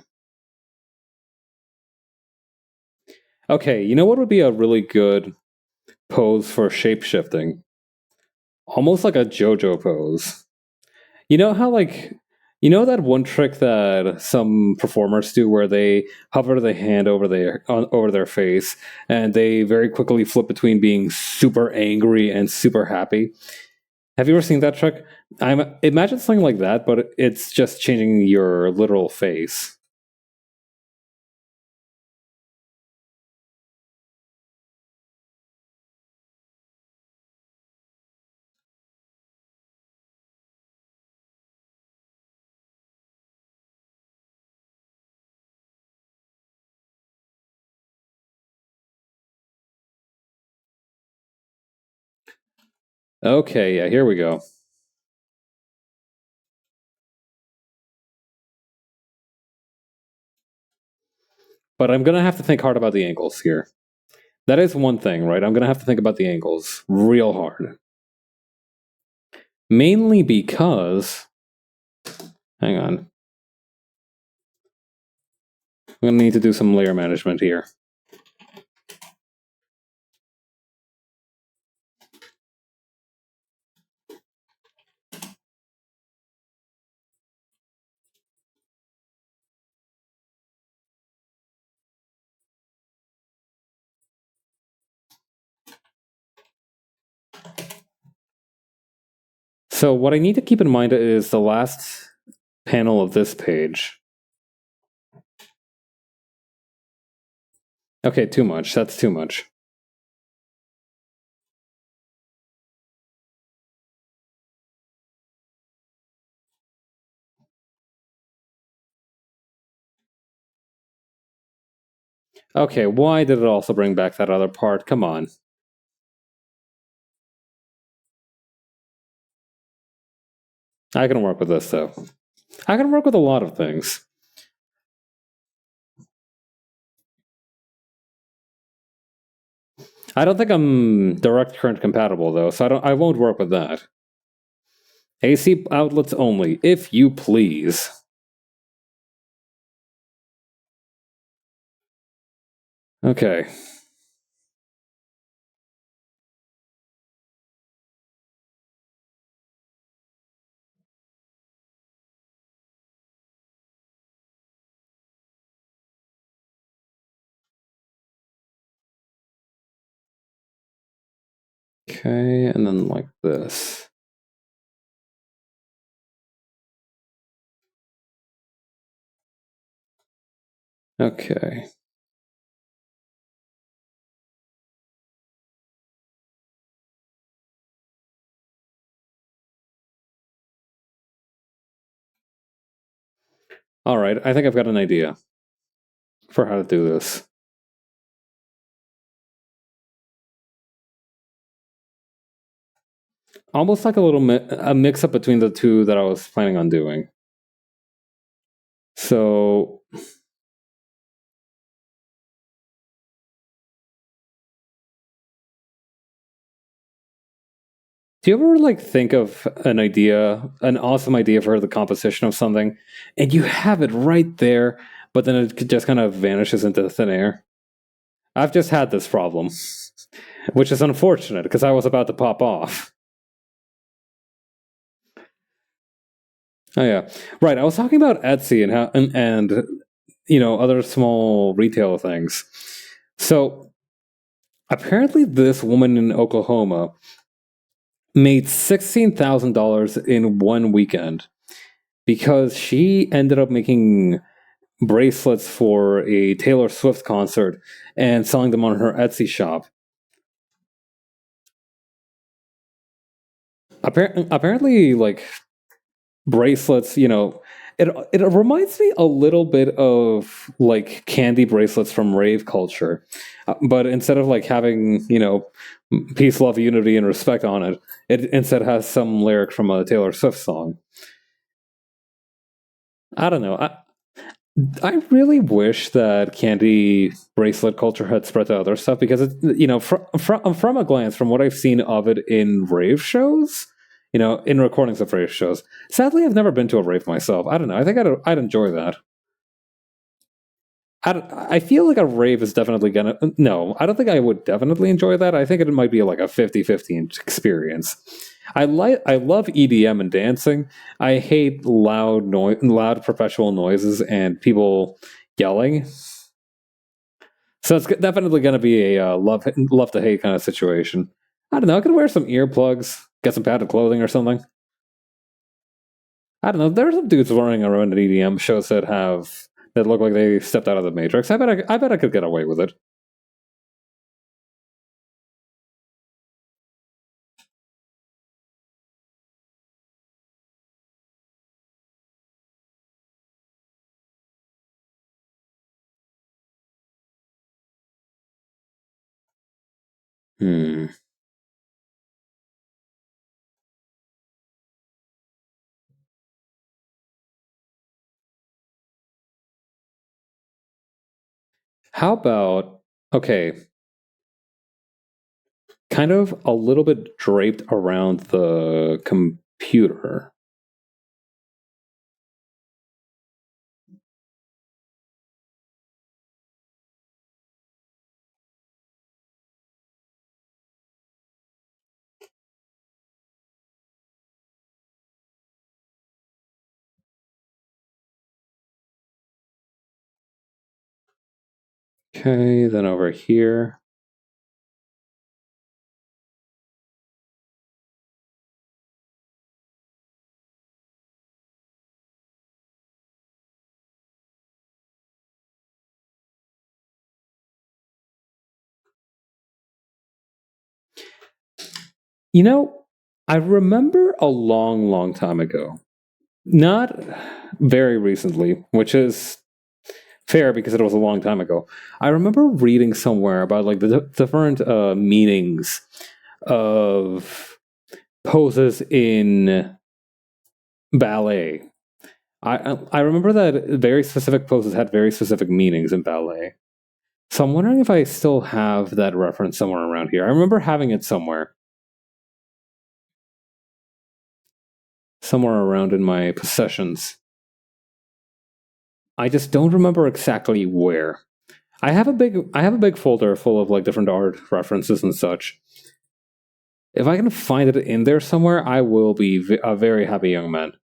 Okay, you know what would be a really good pose for shapeshifting, almost like a JoJo pose. You know how that one trick that some performers do where they hover the hand over their face and they very quickly flip between being super angry and super happy. Have you ever seen that trick? Imagine something like that, but it's just changing your literal face. Okay, yeah, here we go. But I'm gonna have to think hard about the angles here. That is one thing, right? I'm gonna have to think about the angles real hard. Mainly because, hang on, I'm gonna need to do some layer management here. So what I need to keep in mind is the last panel of this page. Okay, too much. That's too much. Okay, why did it also bring back that other part? Come on. I can work with this, though. I can work with a lot of things. I don't think I'm direct current compatible, though, so I won't work with that. AC outlets only, if you please. Okay. Okay, and then like this. Okay. Alright, I think I've got an idea for how to do this. Almost like a mix-up between the two that I was planning on doing. So... Do you ever think of an awesome idea for the composition of something, and you have it right there, but then it just kind of vanishes into thin air? I've just had this problem, which is unfortunate because I was about to pop off. Oh yeah, right. I was talking about Etsy and how and other small retail things. So apparently, this woman in Oklahoma made $16,000 in one weekend because she ended up making bracelets for a Taylor Swift concert and selling them on her Etsy shop. Apparently, bracelets, it reminds me a little bit of candy bracelets from rave culture, but instead of having peace, love, unity, and respect on it, it instead has some lyric from a Taylor Swift song. I don't know. I really wish that candy bracelet culture had spread to other stuff because from a glance, from what I've seen of it in rave shows, in recordings of rave shows. Sadly, I've never been to a rave myself. I don't know. I think I'd enjoy that. I feel like a rave is definitely gonna. No, I don't think I would definitely enjoy that. I think it might be like a 50-50 experience. I love EDM and dancing. I hate loud perpetual noises and people yelling. So it's definitely going to be a love to hate kind of situation. I don't know. I could wear some earplugs, get some padded clothing or something. I don't know. There's some dudes running around at EDM shows that look like they stepped out of the Matrix. I bet I could get away with it. Hmm. How about okay, kind of a little bit draped around the computer. Okay, then over here. You know, I remember a long, long time ago, not very recently, which is fair because it was a long time ago. I remember reading somewhere about like the different meanings of poses in ballet. I remember that very specific poses had very specific meanings in ballet. So I'm wondering if I still have that reference somewhere around here. I remember having it somewhere around in my possessions. I just don't remember exactly where. I have a big folder full of like different art references and such. If I can find it in there somewhere, I will be a very happy young man.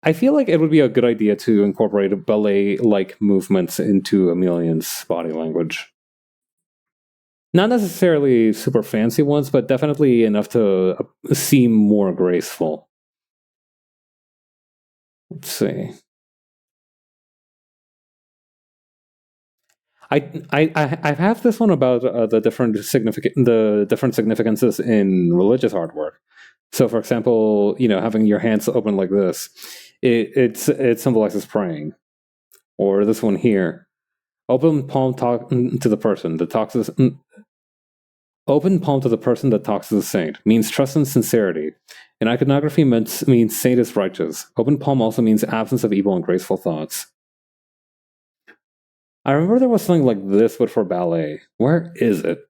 I feel like it would be a good idea to incorporate ballet-like movements into Emilian's body language. Not necessarily super fancy ones, but definitely enough to seem more graceful. Let's see. I have this one about the different significances in religious artwork. So, for example, having your hands open like this, it symbolizes praying. Or this one here, open palm talk to the person that talks to open palm to the person that talks to the saint means trust and sincerity. In iconography, means saint is righteous. Open palm also means absence of evil and graceful thoughts. I remember there was something like this, but for ballet. Where is it?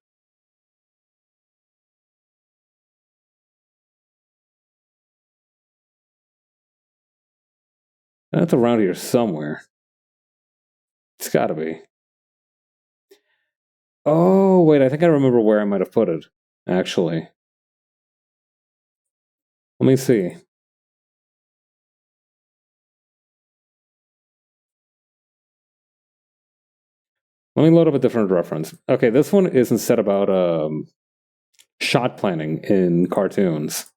That's around here somewhere. It's gotta be. Oh, wait, I think I remember where I might have put it, actually. Let me see. Let me load up a different reference. Okay, this one is instead about shot planning in cartoons.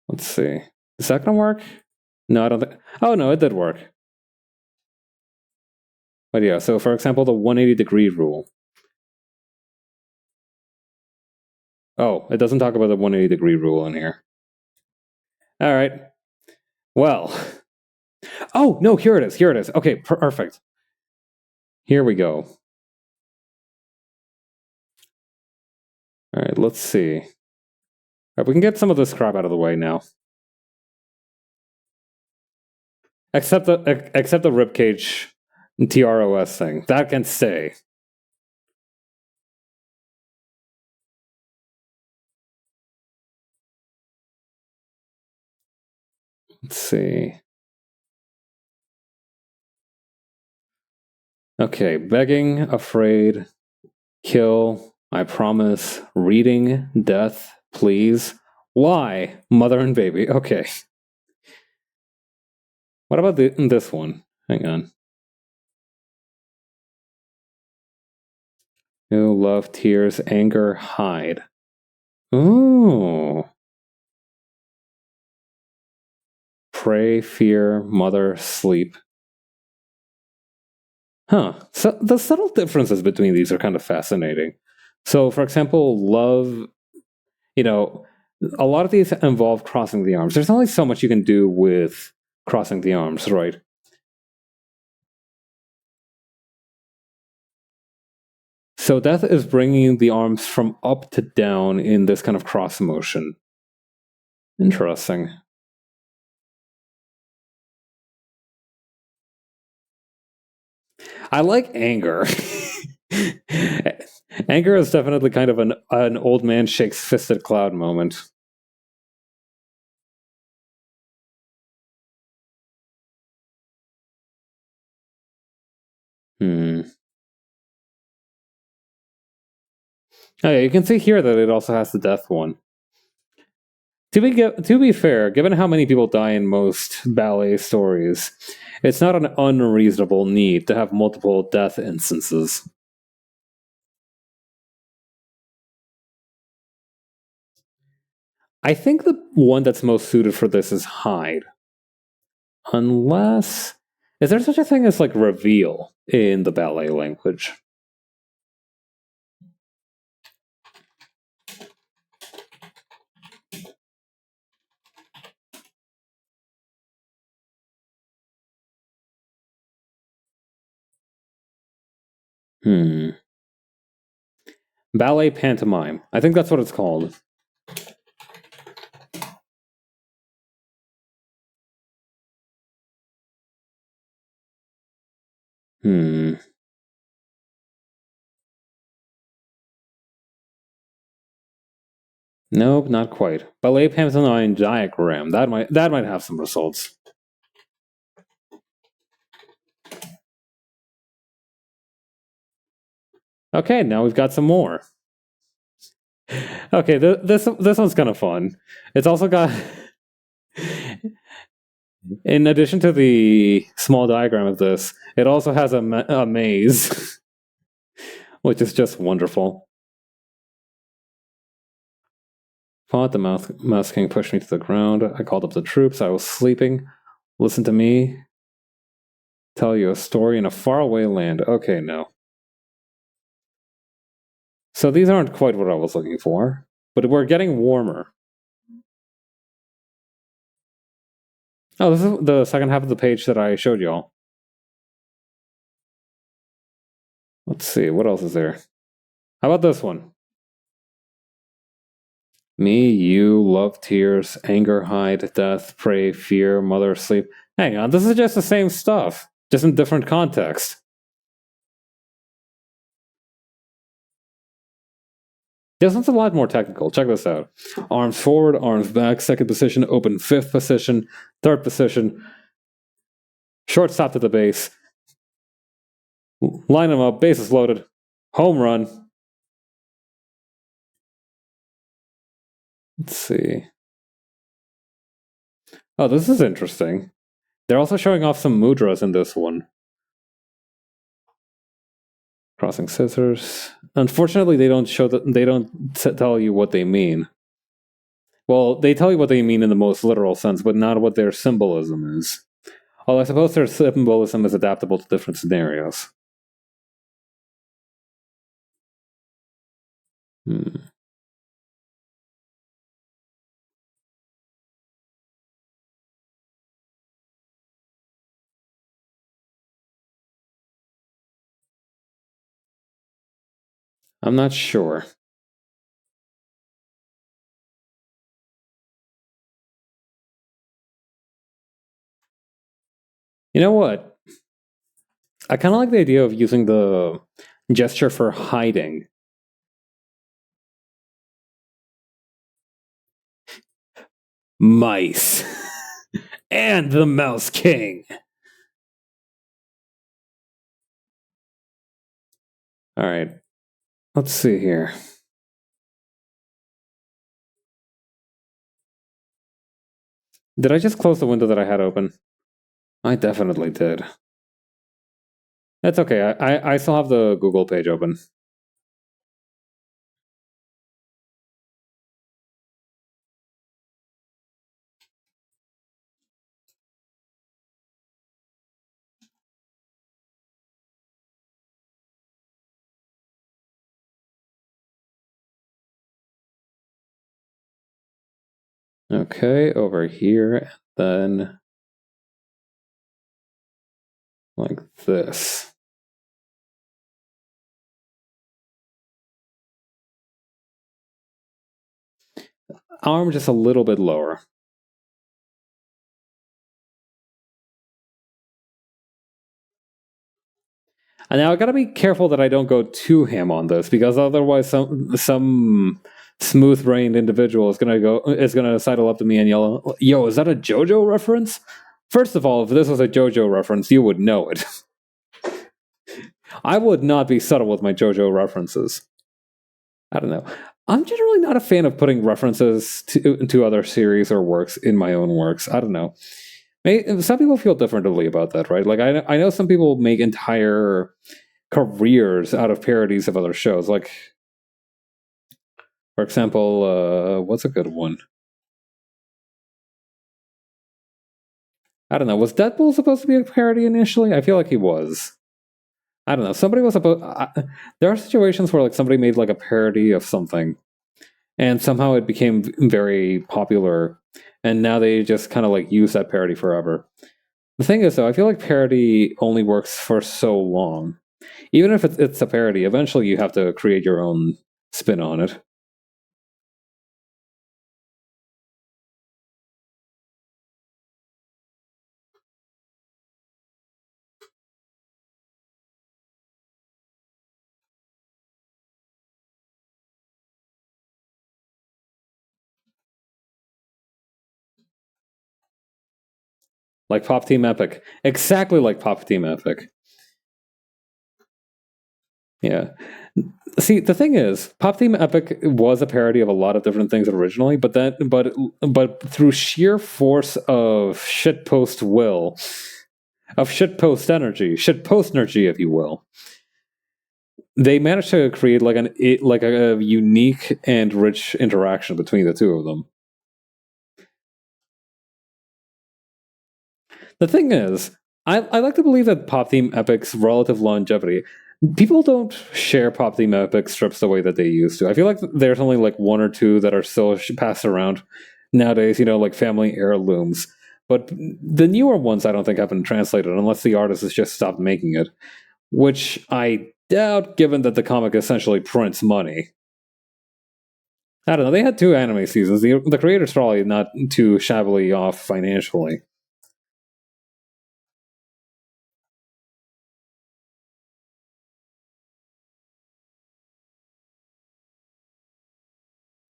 Let's see. Is that gonna work? No, I don't think. Oh, no, it did work. But yeah, so for example, the 180-degree rule. Oh, it doesn't talk about the 180-degree rule in here. All right. Well. Oh, no, here it is. Here it is. Okay, perfect. Here we go. All right, let's see. All right, we can get some of this crap out of the way now. Except the ribcage TROS thing. That can stay. Let's see. Okay, begging, afraid, kill, I promise, reading, death, please, lie, mother and baby. Okay. What about this one? Hang on. New love, tears, anger, hide. Ooh. Pray, fear, mother, sleep. Huh. So the subtle differences between these are kind of fascinating. So, for example, love, you know, a lot of these involve crossing the arms. There's only so much you can do with crossing the arms, right? So death is bringing the arms from up to down in this kind of cross motion. Interesting. I like anger. Anger is definitely kind of an old man shakes fisted cloud moment. Hmm. Oh yeah, you can see here that it also has the death one. To be fair, given how many people die in most ballet stories, it's not an unreasonable need to have multiple death instances. I think the one that's most suited for this is hide. Unless. Is there such a thing as like reveal in the ballet language? Hmm. Ballet pantomime. I think that's what it's called. Hmm. Nope, not quite. Ballet pantomime diagram. That might have some results. Okay, now we've got some more. Okay, this one's kind of fun. It's also got, in addition to the small diagram of this, it also has a maze, which is just wonderful. Fought the mouse king pushed me to the ground. I called up the troops. I was sleeping. Listen to me tell you a story in a faraway land. Okay, no. So these aren't quite what I was looking for, but we're getting warmer. Oh, this is the second half of the page that I showed y'all. Let's see, what else is there? How about this one? Me, you, love, tears, anger, hide, death, pray, fear, mother, sleep. Hang on, this is just the same stuff, just in different context. This one's a lot more technical. Check this out. Arms forward, arms back, second position, open fifth position, third position, short stop to the base. Line them up, bases loaded, home run. Let's see. Oh, this is interesting. They're also showing off some mudras in this one. Crossing scissors. Unfortunately, they don't show that. They don't tell you what they mean. Well, they tell you what they mean in the most literal sense, but not what their symbolism is. Well, I suppose their symbolism is adaptable to different scenarios. Hmm. I'm not sure. You know what? I kind of like the idea of using the gesture for hiding. Mice. and the Mouse King. All right, let's see here. Did I just close the window that I had open? I definitely did. That's okay. I still have the Google page open. Okay, over here, then like this. Arm just a little bit lower. And now I gotta be careful that I don't go too ham on this, because otherwise some smooth-brained individual is gonna sidle up to me and yell, "Yo, is that a JoJo reference?" First of all, if this was a JoJo reference, you would know it. I would not be subtle with my JoJo references. I don't know. I'm generally not a fan of putting references to other series or works in my own works. I don't know. Some people feel differently about that, right? Like I know some people make entire careers out of parodies of other shows. Like, for example, what's a good one? I don't know. Was Deadpool supposed to be a parody initially? I feel like he was. I don't know. Somebody was supposed. There are situations where like somebody made like a parody of something, and somehow it became very popular, and now they just kind of like use that parody forever. The thing is, though, I feel like parody only works for so long. Even if it's a parody, eventually you have to create your own spin on it. Like Pop Team Epic. Exactly like Pop Team Epic. Yeah. See, the thing is, Pop Team Epic was a parody of a lot of different things originally, but through sheer force of shitpost will, of shitpost energy, if you will, they managed to create like a unique and rich interaction between the two of them. The thing is, I like to believe that Pop Team Epic's relative longevity, people don't share Pop Team Epic strips the way that they used to. I feel like there's only like one or two that are still passed around nowadays, like family heirlooms. But the newer ones I don't think have been translated unless the artist has just stopped making it, which I doubt given that the comic essentially prints money. I don't know. They had two anime seasons. The creator's probably not too shabbily off financially.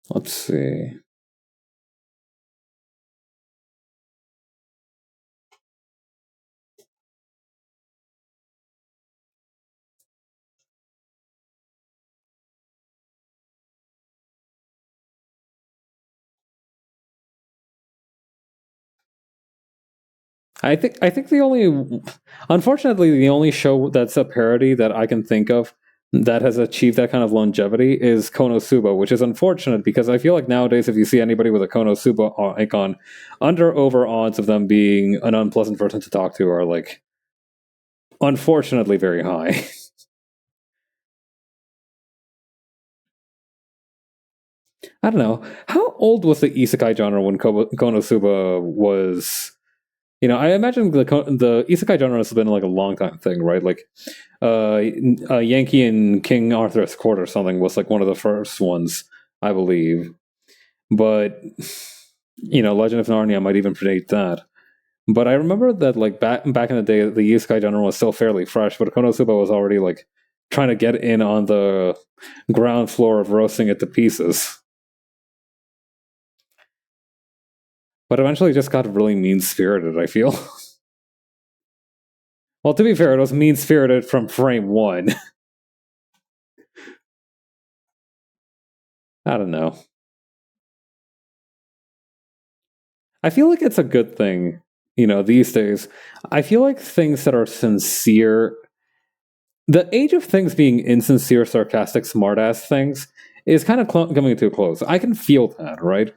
Let's see. I think unfortunately, the only show that's a parody that I can think of that has achieved that kind of longevity is Konosuba, which is unfortunate because I feel like nowadays, if you see anybody with a Konosuba icon, under over odds of them being an unpleasant person to talk to are like unfortunately very high. I don't know. How old was the isekai genre when Konosuba was? I imagine the isekai genre has been like a long time thing, right? Like, Yankee and King Arthur's Court or something was like one of the first ones, I believe. But Legend of Narnia might even predate that. But I remember that like back in the day, the isekai genre was still fairly fresh, but Konosuba was already like trying to get in on the ground floor of roasting it to pieces. but eventually just got really mean spirited, I feel. Well, to be fair, it was mean spirited from frame one. I don't know. I feel like it's a good thing, these days. I feel like things that are sincere, the age of things being insincere, sarcastic, smartass things is kind of coming to a close. I can feel that, right?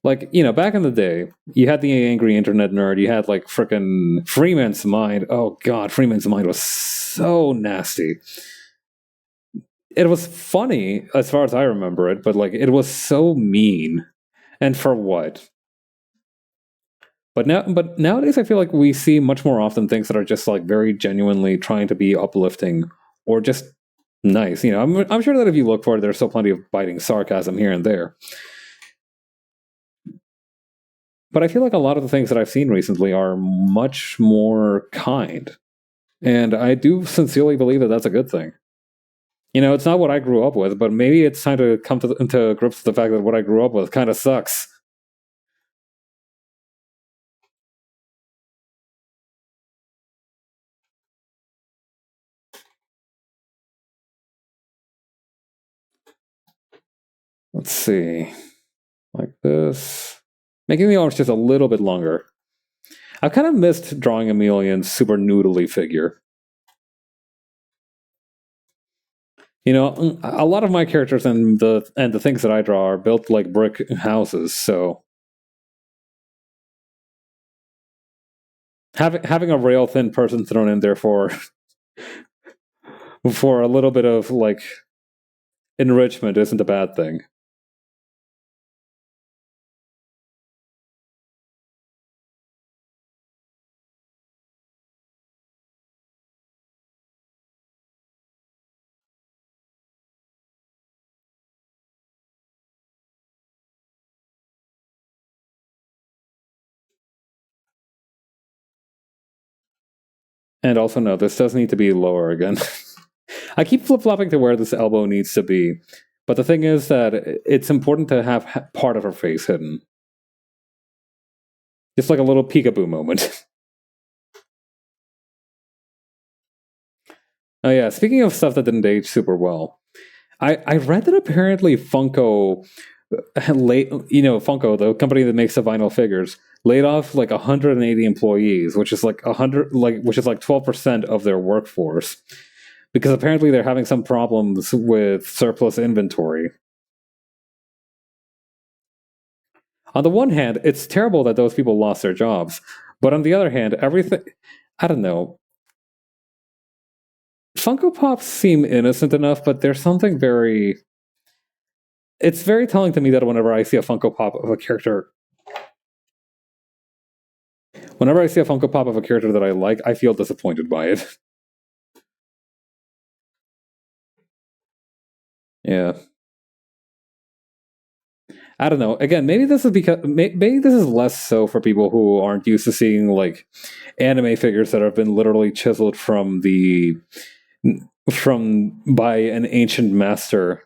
Like, back in the day, you had the angry internet nerd, you had like frickin' Freeman's Mind. Oh god, Freeman's Mind was so nasty. It was funny as far as I remember it, but like it was so mean. And for what? But nowadays, I feel like we see much more often things that are just like very genuinely trying to be uplifting or just nice. I'm sure that if you look for it, there's still plenty of biting sarcasm here and there. But I feel like a lot of the things that I've seen recently are much more kind, and I do sincerely believe that that's a good thing. It's not what I grew up with, but maybe it's time to come into grips with the fact that what I grew up with kind of sucks. Let's see. Like this. Making the arms just a little bit longer. I've kind of missed drawing Emelian's super noodly figure. A lot of my characters and the things that I draw are built like brick houses, so having a rail thin person thrown in there for a little bit of like enrichment isn't a bad thing. And also, no, this does need to be lower again. I keep flip-flopping to where this elbow needs to be, but the thing is that it's important to have part of her face hidden. Just like a little peekaboo moment. Oh yeah, speaking of stuff that didn't age super well, I read that apparently Funko Funko, the company that makes the vinyl figures, laid off like 180 employees, which is like 12% of their workforce, because apparently they're having some problems with surplus inventory. On the one hand, it's terrible that those people lost their jobs, but on the other hand, everything, I don't know. Funko Pops seem innocent enough, but there's something very. It's very telling to me that whenever I see a Funko Pop of a character. Whenever I see a Funko Pop of a character that I like, I feel disappointed by it. Yeah. I don't know. Again, maybe this is because maybe this is less so for people who aren't used to seeing like anime figures that have been literally chiseled from by an ancient master.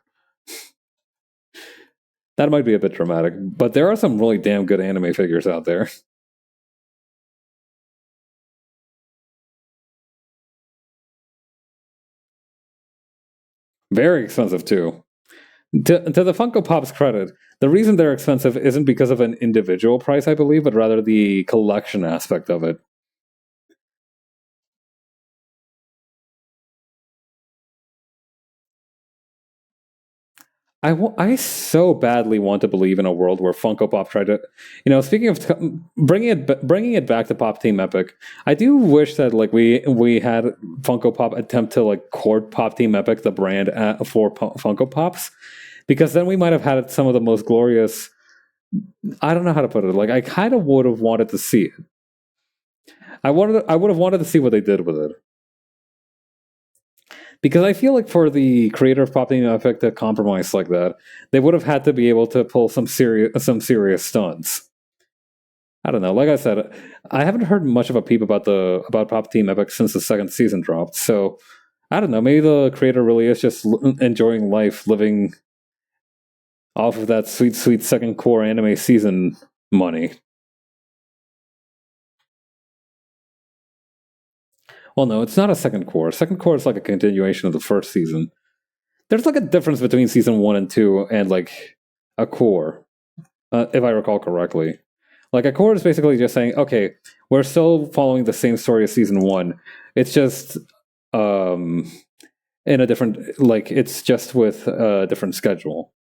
That might be a bit dramatic, but there are some really damn good anime figures out there. Very expensive too. To the Funko Pop's credit, the reason they're expensive isn't because of an individual price, I believe, but rather the collection aspect of it. I so badly want to believe in a world where Funko Pop tried to, speaking of bringing it back to Pop Team Epic, I do wish that like we had Funko Pop attempt to like court Pop Team Epic, the brand for Funko Pops, because then we might have had some of the most glorious. I don't know how to put it. Like I kind of would have wanted to see it. I would have wanted to see what they did with it. Because I feel like for the creator of Pop Team Effect to compromise like that, they would have had to be able to pull some serious stunts. I don't know. Like I said, I haven't heard much of a peep about Pop Team Epic since the second season dropped. So I don't know. Maybe the creator really is just enjoying life, living off of that sweet, sweet second core anime season money. Well, no, it's not a second core. Second core is like a continuation of the first season. There's like a difference between season 1 and 2 and like a core, if I recall correctly. Like a core is basically just saying, okay, we're still following the same story as season 1. It's just um in a different, like it's just with a different schedule.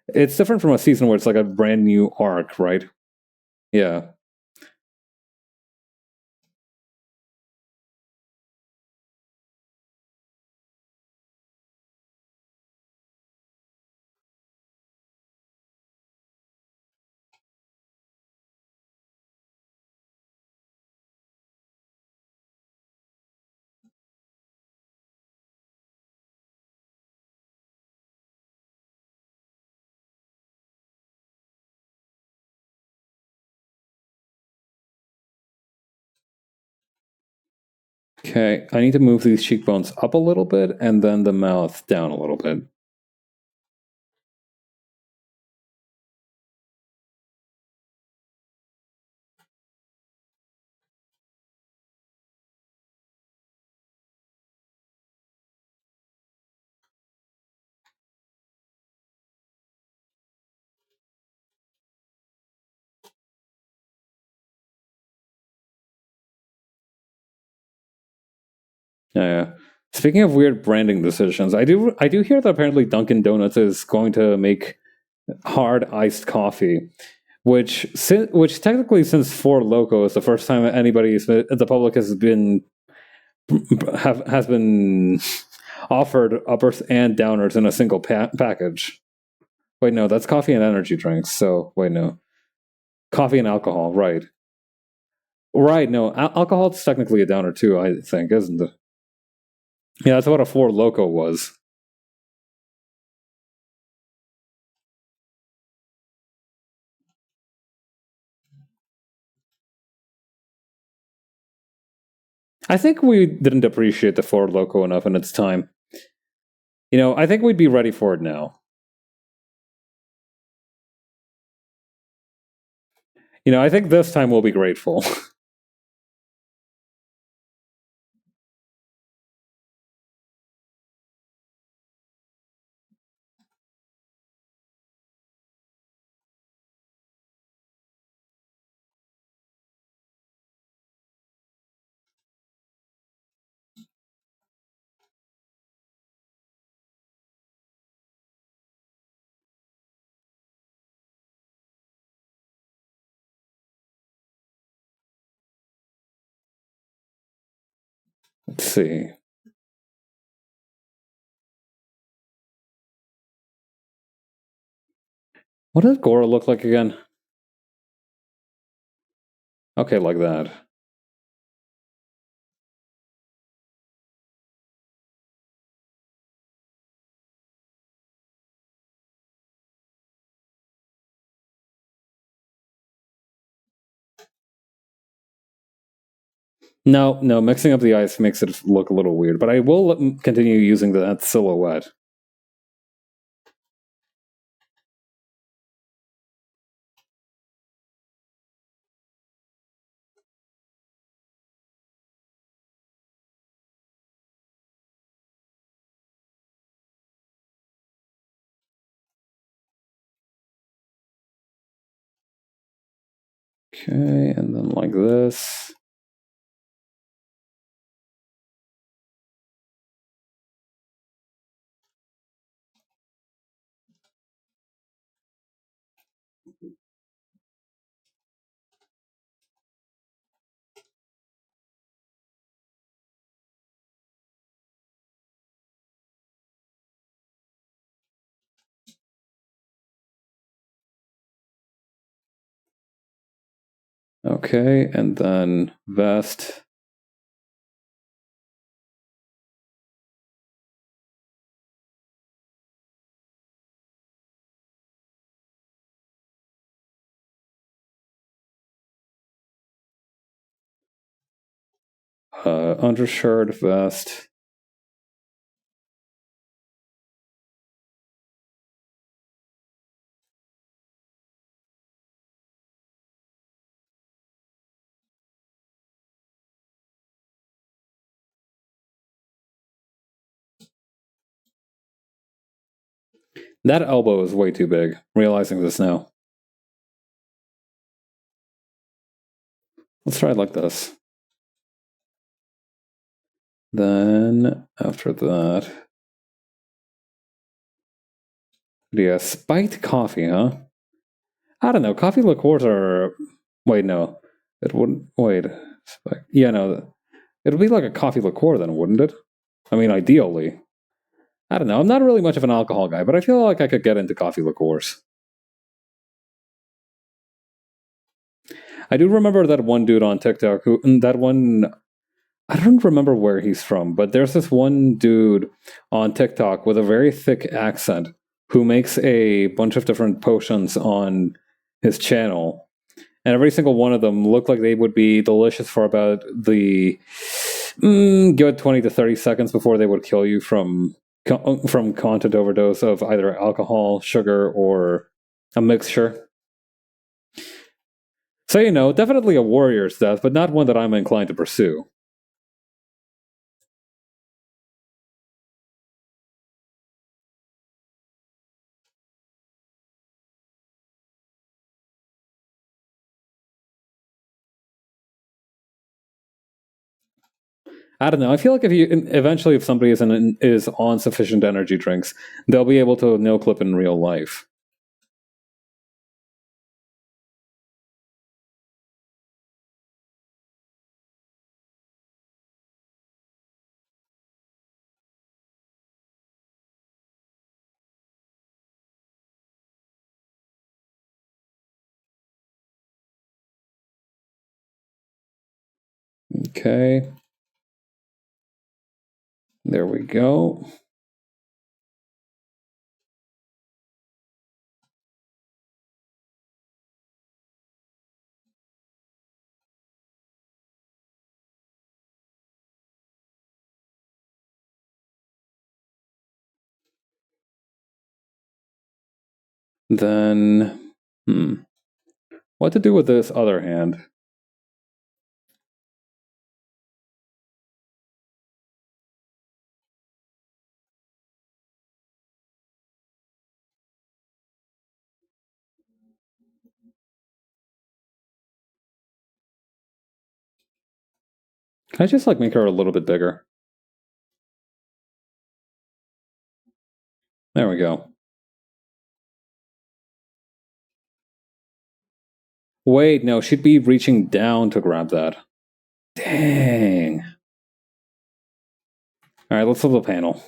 It's different from a season where it's like a brand new arc, right? Yeah. Okay, I need to move these cheekbones up a little bit and then the mouth down a little bit. Yeah. Speaking of weird branding decisions, I do hear that apparently Dunkin' Donuts is going to make hard iced coffee, which technically since Four Loco is the first time the public has been offered uppers and downers in a single package. Wait, no, that's coffee and energy drinks. So wait, no, coffee and alcohol, right? Right, no, alcohol is technically a downer too. I think, isn't it? Yeah, that's what a Four Loco was. I think we didn't appreciate the Four Loco enough in its time. I think we'd be ready for it now. I think this time we'll be grateful. Let's see. What does Gora look like again? Okay, like that. No, no, mixing up the eyes makes it look a little weird, but I will continue using that silhouette. Okay, and then like this. Okay, and then vest. Undershirt, vest. That elbow is way too big. Realizing this now. Let's try it like this. Then, after that... Yeah, spiked coffee, huh? I don't know. Coffee liqueurs are... Wait, no. It wouldn't... Wait. Yeah, no. It would be like a coffee liqueur then, wouldn't it? I mean, ideally. I don't know. I'm not really much of an alcohol guy, but I feel like I could get into coffee liqueurs. I do remember that one dude on TikTok who... That one... I don't remember where he's from, but there's this one dude on TikTok with a very thick accent who makes a bunch of different potions on his channel. And every single one of them looked like they would be delicious for about the good 20 to 30 seconds before they would kill you from content overdose of either alcohol, sugar, or a mixture. So, you know, definitely a warrior's death, but not one that I'm inclined to pursue. I don't know. I feel like if somebody is on sufficient energy drinks, they'll be able to no clip in real life. Okay. There we go. Then, what to do with this other hand? Can I just like make her a little bit bigger? There we go. Wait, no, she'd be reaching down to grab that. Dang. Alright, let's flip the panel.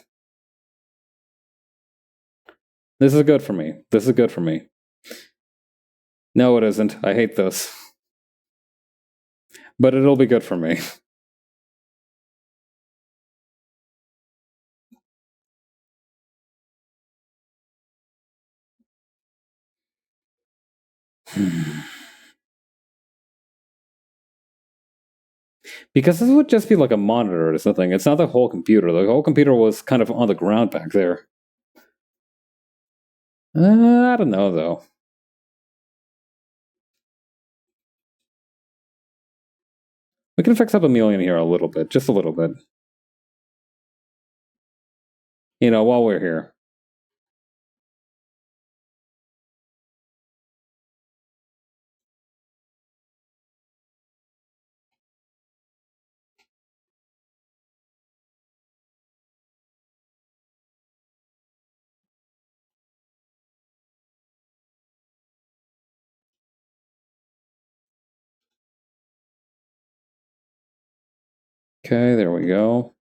This is good for me. This is good for me. No, it isn't. I hate this. But it'll be good for me. Because this would just be like a monitor or something. It's not the whole computer. The whole computer was kind of on the ground back there. I don't know, though. We can fix up Amelia here a little bit. Just a little bit. You know, while we're here. Okay, there we go.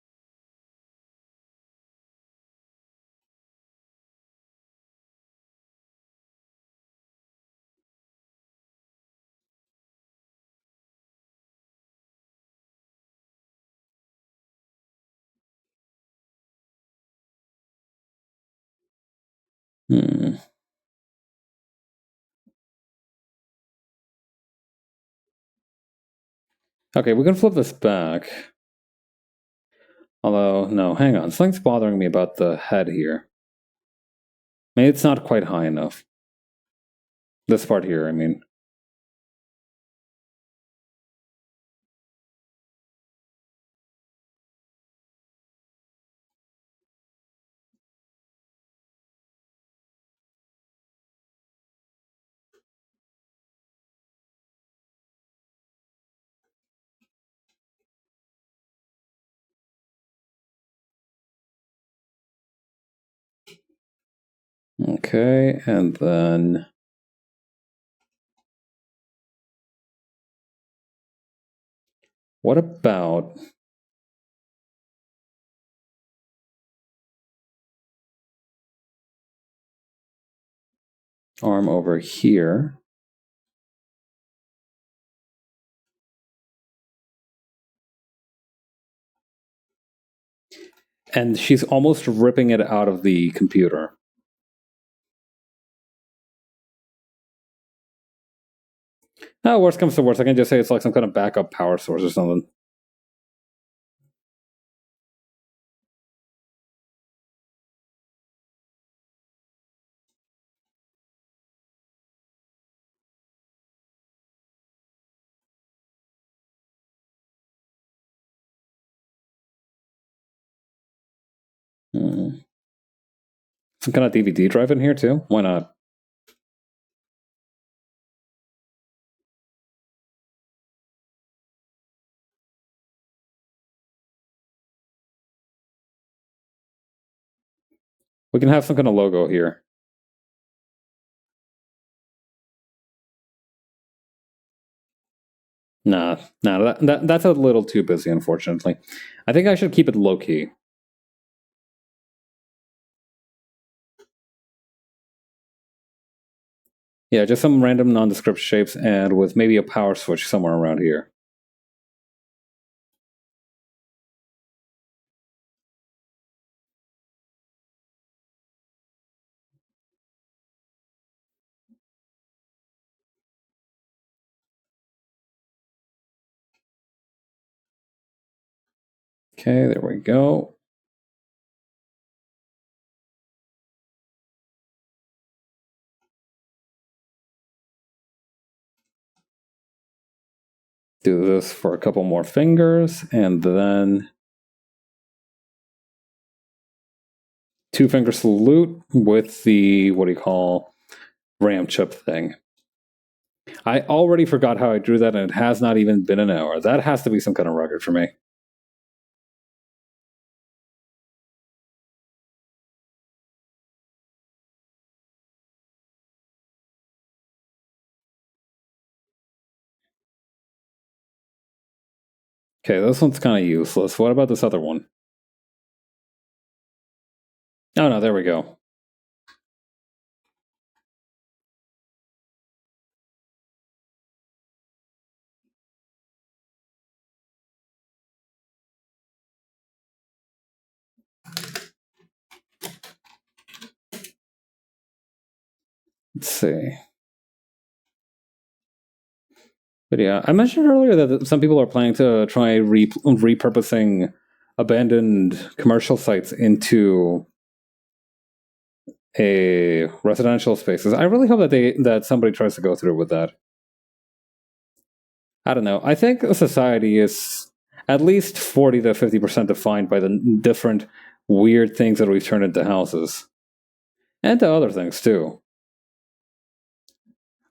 Okay, we can flip this back. Although, no, hang on. Something's bothering me about the head here. Maybe it's not quite high enough. This part here, I mean. Okay, and then what about arm over here? And she's almost ripping it out of the computer. Oh, worst comes to worst, I can just say it's like some kind of backup power source or something. Some kind of DVD drive in here too? Why not? We can have some kind of logo here. Nah, that's a little too busy, unfortunately. I think I should keep it low key. Yeah, just some random nondescript shapes and with maybe a power switch somewhere around here. Okay, there we go. Do this for a couple more fingers, and then 2-finger salute with the, what do you call, RAM chip thing. I already forgot how I drew that, and it has not even been an hour. That has to be some kind of record for me. Okay, this one's kind of useless. What about this other one? Oh no, there we go. Let's see. But yeah, I mentioned earlier that some people are planning to try repurposing abandoned commercial sites into a residential spaces. I really hope that somebody tries to go through with that. I don't know. I think a society is at least 40 to 50% defined by the different weird things that we've turned into houses. And to other things too.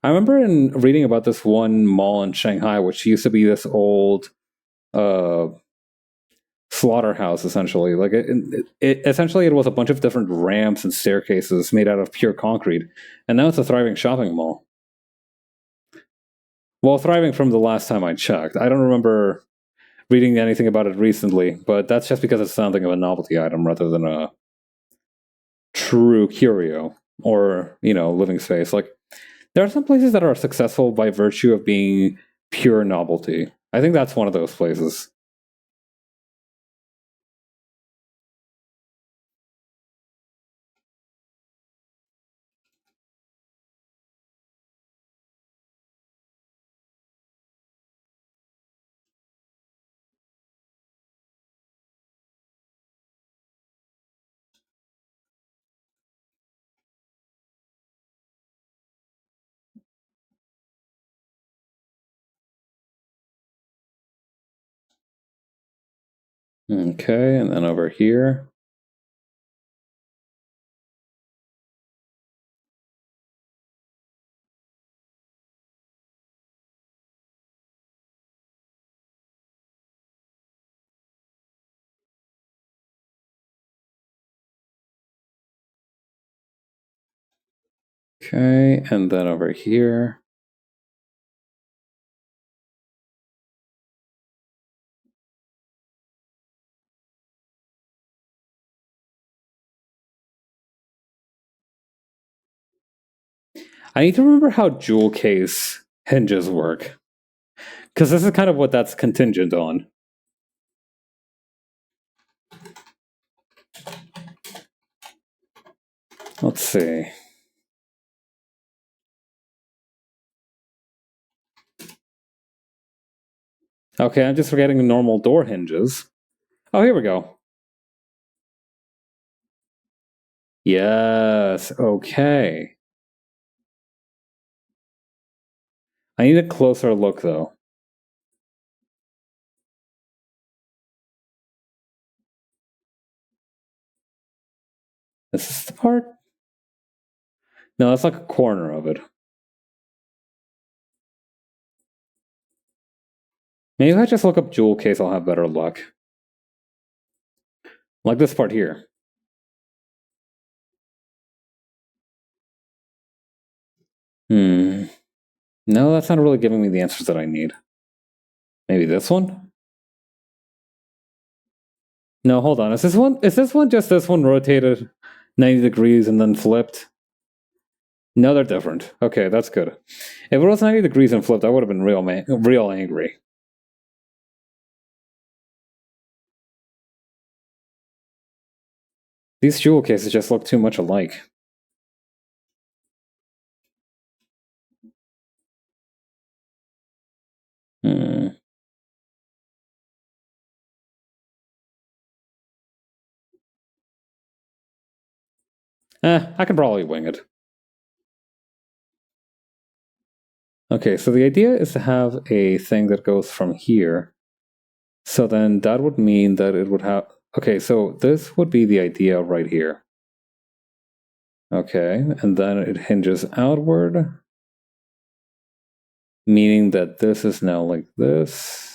I remember in reading about this one mall in Shanghai, which used to be this old uh, slaughterhouse, essentially. Like essentially, it was a bunch of different ramps and staircases made out of pure concrete, and now it's a thriving shopping mall. Well, thriving from the last time I checked. I don't remember reading anything about it recently, but that's just because it's something of a novelty item rather than a true curio or living space. Like there are some places that are successful by virtue of being pure novelty. I think that's one of those places. Okay, and then over here. Okay, and then over here. I need to remember how jewel case hinges work. Because this is kind of what that's contingent on. Let's see. Okay, I'm just forgetting normal door hinges. Oh, here we go. Yes, okay. I need a closer look, though. Is this the part? No, that's like a corner of it. Maybe if I just look up jewel case, I'll have better luck. Like this part here. No, that's not really giving me the answers that I need. Maybe this one? No, hold on. Is this one just this one rotated 90 degrees and then flipped? No, they're different. Okay, that's good. If it was 90 degrees and flipped, I would have been real angry. These jewel cases just look too much alike. I can probably wing it. Okay, so the idea is to have a thing that goes from here. So then that would mean that it would have... Okay, so this would be the idea right here. Okay, and then it hinges outward, meaning that this is now like this.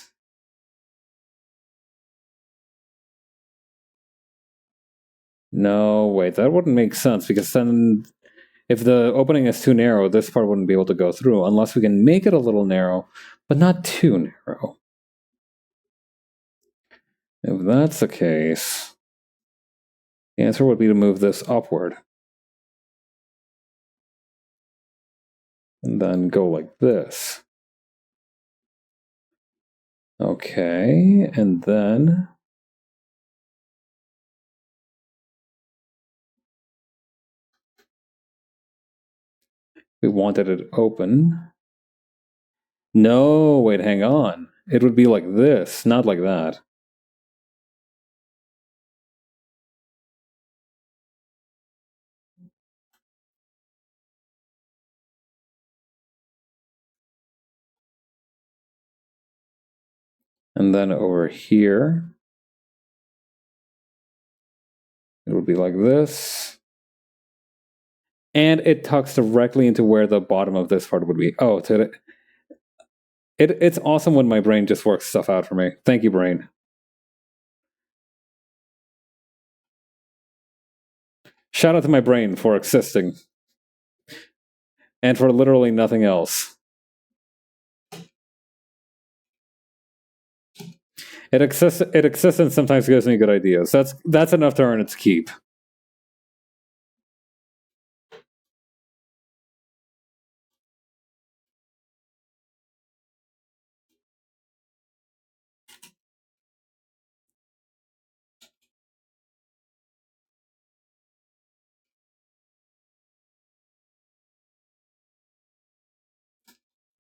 No, wait, that wouldn't make sense, because then if the opening is too narrow, this part wouldn't be able to go through, unless we can make it a little narrow, but not too narrow. If that's the case, the answer would be to move this upward. And then go like this. Okay, and then we wanted it open. No, wait, hang on. It would be like this, not like that. And then over here, it would be like this. And it tucks directly into where the bottom of this part would be. Oh, it's awesome when my brain just works stuff out for me. Thank you, brain. Shout out to my brain for existing. And for literally nothing else. It exists and sometimes gives me good ideas. That's enough to earn its keep.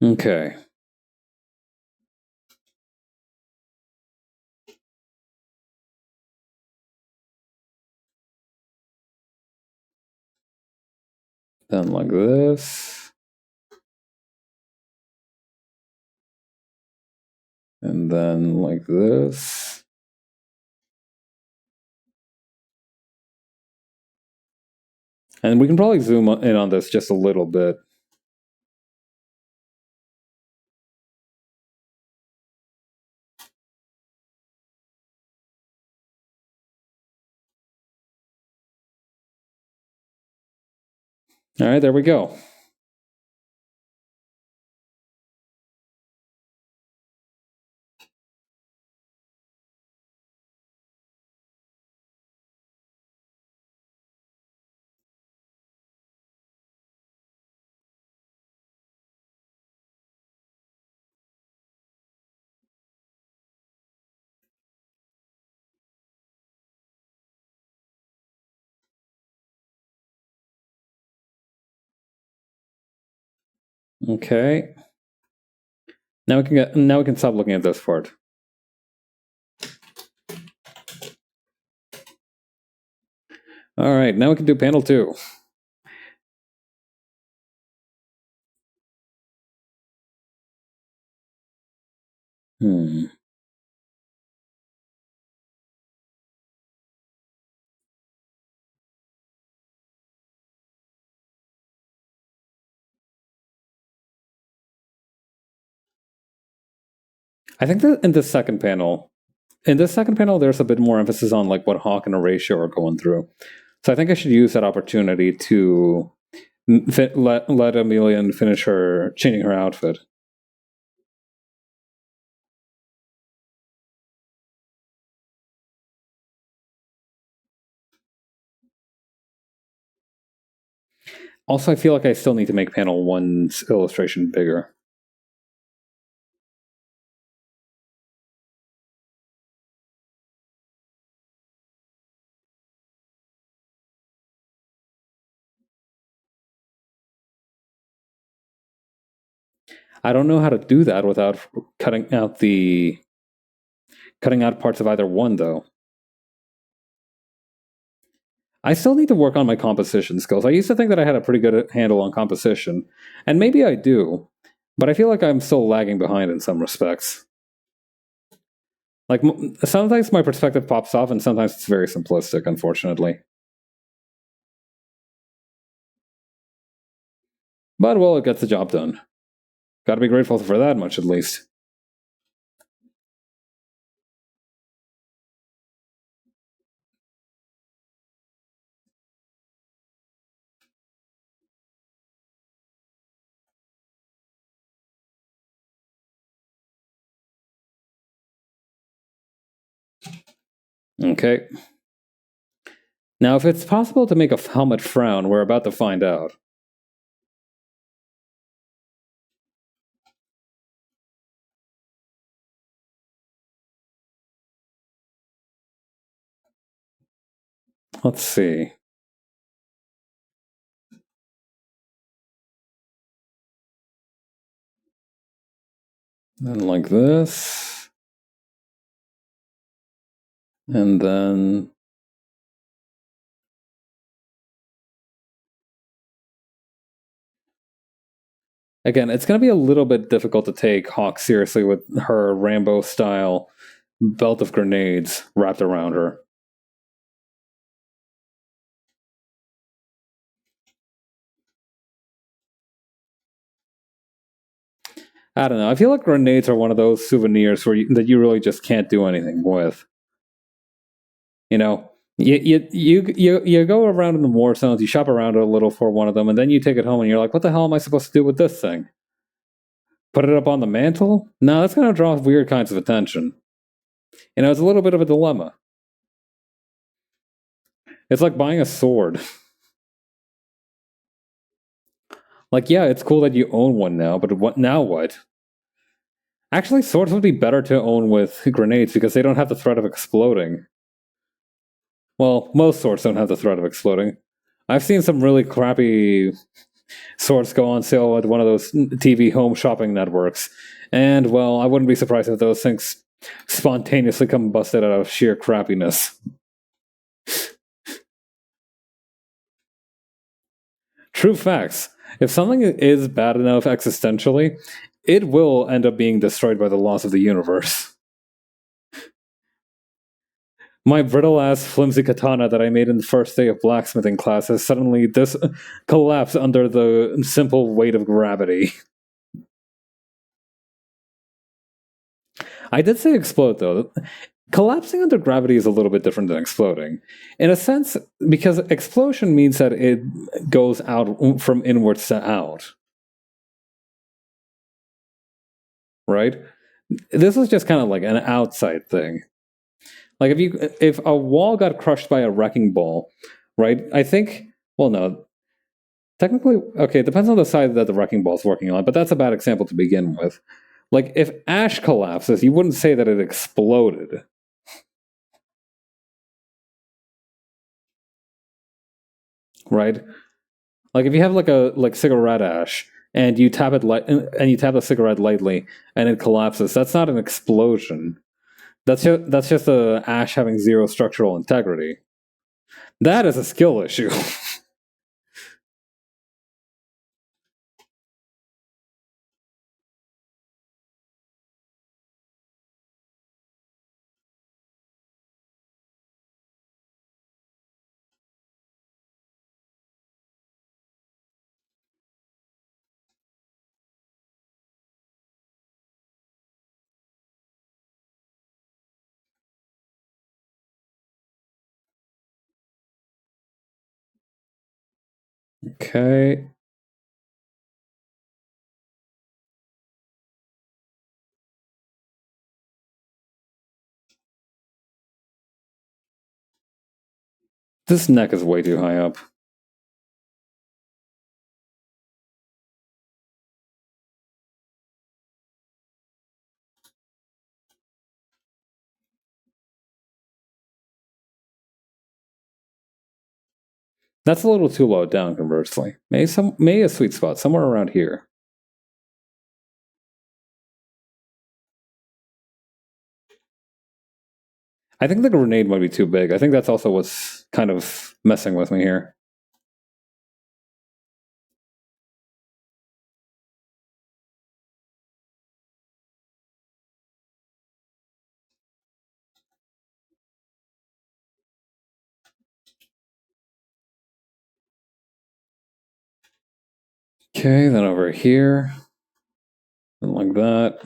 Okay. Then like this. And then like this. And we can probably zoom in on this just a little bit. Alright, there we go. Okay. Now we can stop looking at this part. Alright, now we can do panel 2. I think that in this second panel, there's a bit more emphasis on like what Hawk and Horatio are going through. So I think I should use that opportunity to let Amelia finish her changing her outfit. Also, I feel like I still need to make panel 1's illustration bigger. I don't know how to do that without cutting out parts of either one, though. I still need to work on my composition skills. I used to think that I had a pretty good handle on composition, and maybe I do, but I feel like I'm still lagging behind in some respects. Like, sometimes my perspective pops off, and sometimes it's very simplistic, unfortunately. But, well, it gets the job done. Gotta be grateful for that much, at least. Okay. Now, if it's possible to make a helmet frown, we're about to find out. Let's see. And like this. And then... Again, it's going to be a little bit difficult to take Hawk seriously with her Rambo-style belt of grenades wrapped around her. I don't know. I feel like grenades are one of those souvenirs that you really just can't do anything with. You know, you go around in the war zones, you shop around a little for one of them, and then you take it home and you're like, what the hell am I supposed to do with this thing? Put it up on the mantle? No, that's going to draw weird kinds of attention. You know, it's a little bit of a dilemma. It's like buying a sword. Like, yeah, it's cool that you own one now, but now what? Actually, swords would be better to own with grenades because they don't have the threat of exploding. Well, most swords don't have the threat of exploding. I've seen some really crappy swords go on sale at one of those TV home shopping networks, and, well, I wouldn't be surprised if those things spontaneously combusted out of sheer crappiness. True facts. If something is bad enough existentially, it will end up being destroyed by the laws of the universe. My brittle-ass flimsy katana that I made in the first day of blacksmithing class has suddenly collapsed under the simple weight of gravity. I did say explode, though. collapsing under gravity is a little bit different than exploding. In a sense, because explosion means that it goes out from inwards to out. Right? This is just kind of like an outside thing. Like if a wall got crushed by a wrecking ball, right? I think, well, no, technically, okay, it depends on the side that the wrecking ball's working on, but that's a bad example to begin with. Like if ash collapses, you wouldn't say that it exploded. Right? Like if you have like cigarette ash and you tap it and you tap the cigarette lightly and it collapses, that's not an explosion. That's just a ash having zero structural integrity. That is a skill issue. Okay. This neck is way too high up. That's a little too low down, conversely. Maybe a sweet spot, somewhere around here. I think the grenade might be too big. I think that's also what's kind of messing with me here. Okay, then over here. And like that.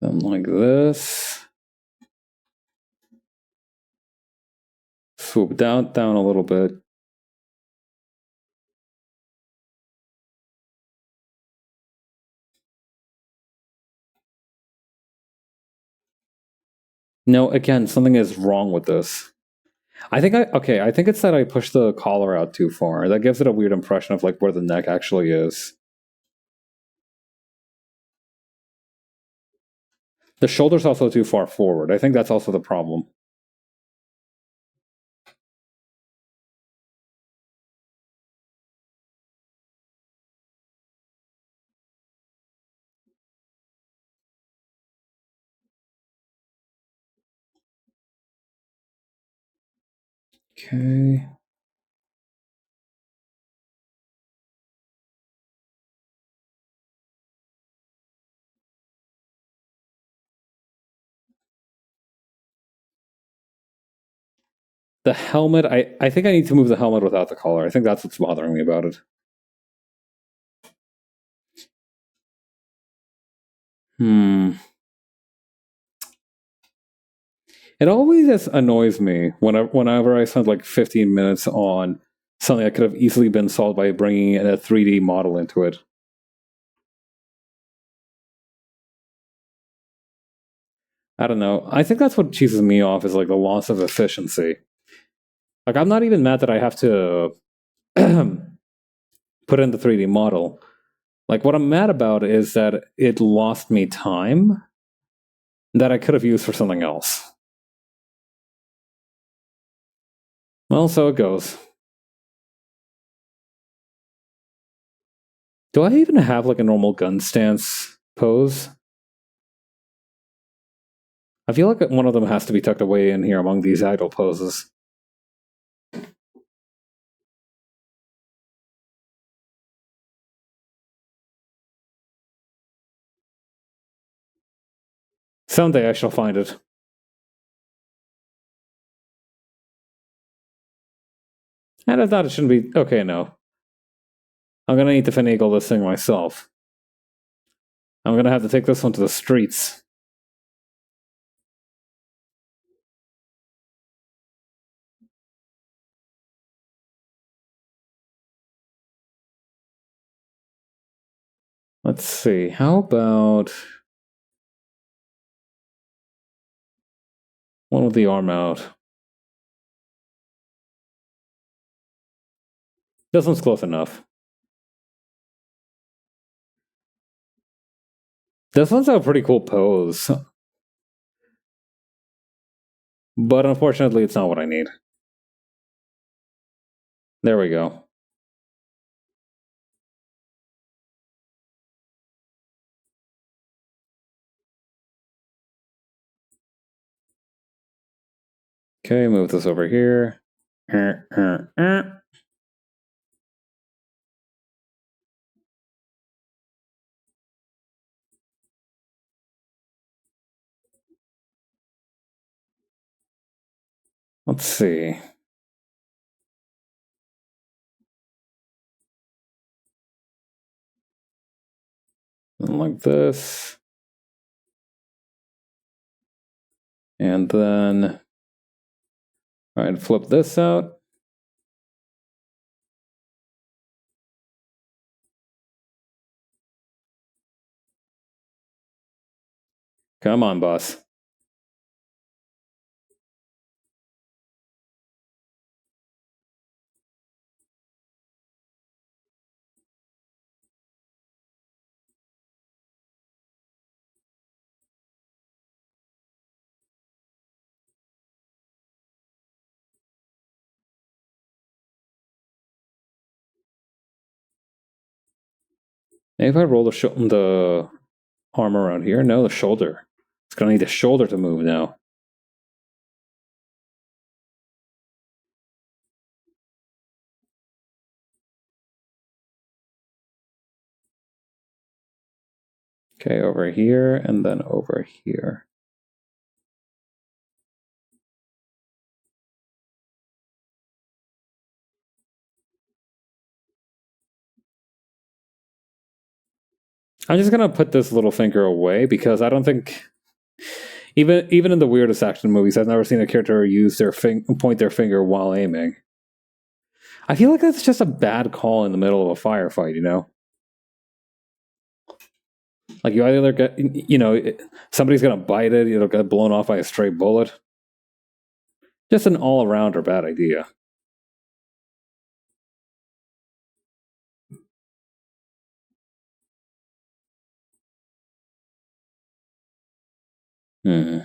Then like this. Swoop down a little bit. No, again, something is wrong with this. I think it's that I pushed the collar out too far. That gives it a weird impression of like where the neck actually is. The shoulder's also too far forward. I think that's also the problem. Okay. The helmet, I think I need to move the helmet without the collar. I think that's what's bothering me about it. It always just annoys me whenever I spend like 15 minutes on something that could have easily been solved by bringing a 3D model into it. I don't know. I think that's what cheeses me off is like the loss of efficiency. Like I'm not even mad that I have to put in the 3D model. Like what I'm mad about is that it lost me time that I could have used for something else. Well, so it goes. Do I even have like a normal gun stance pose? I feel like one of them has to be tucked away in here among these idle poses. Someday I shall find it. And I thought it shouldn't be... Okay, no. I'm gonna need to finagle this thing myself. I'm gonna have to take this one to the streets. Let's see, how about... one with the arm out. This one's close enough. This one's a pretty cool pose. But unfortunately, it's not what I need. There we go. Okay, move this over here. Let's see. Like this. And then... Alright, flip this out. Come on, boss. Maybe if I roll the arm around here? No, the shoulder. It's gonna need the shoulder to move now. Okay, over here, and then over here. I'm just gonna put this little finger away because I don't think... Even in the weirdest action movies, I've never seen a character use their point their finger while aiming. I feel like that's just a bad call in the middle of a firefight, you know? Like, you either get, somebody's gonna bite it, it'll get blown off by a stray bullet. Just an all-arounder bad idea. Hmm.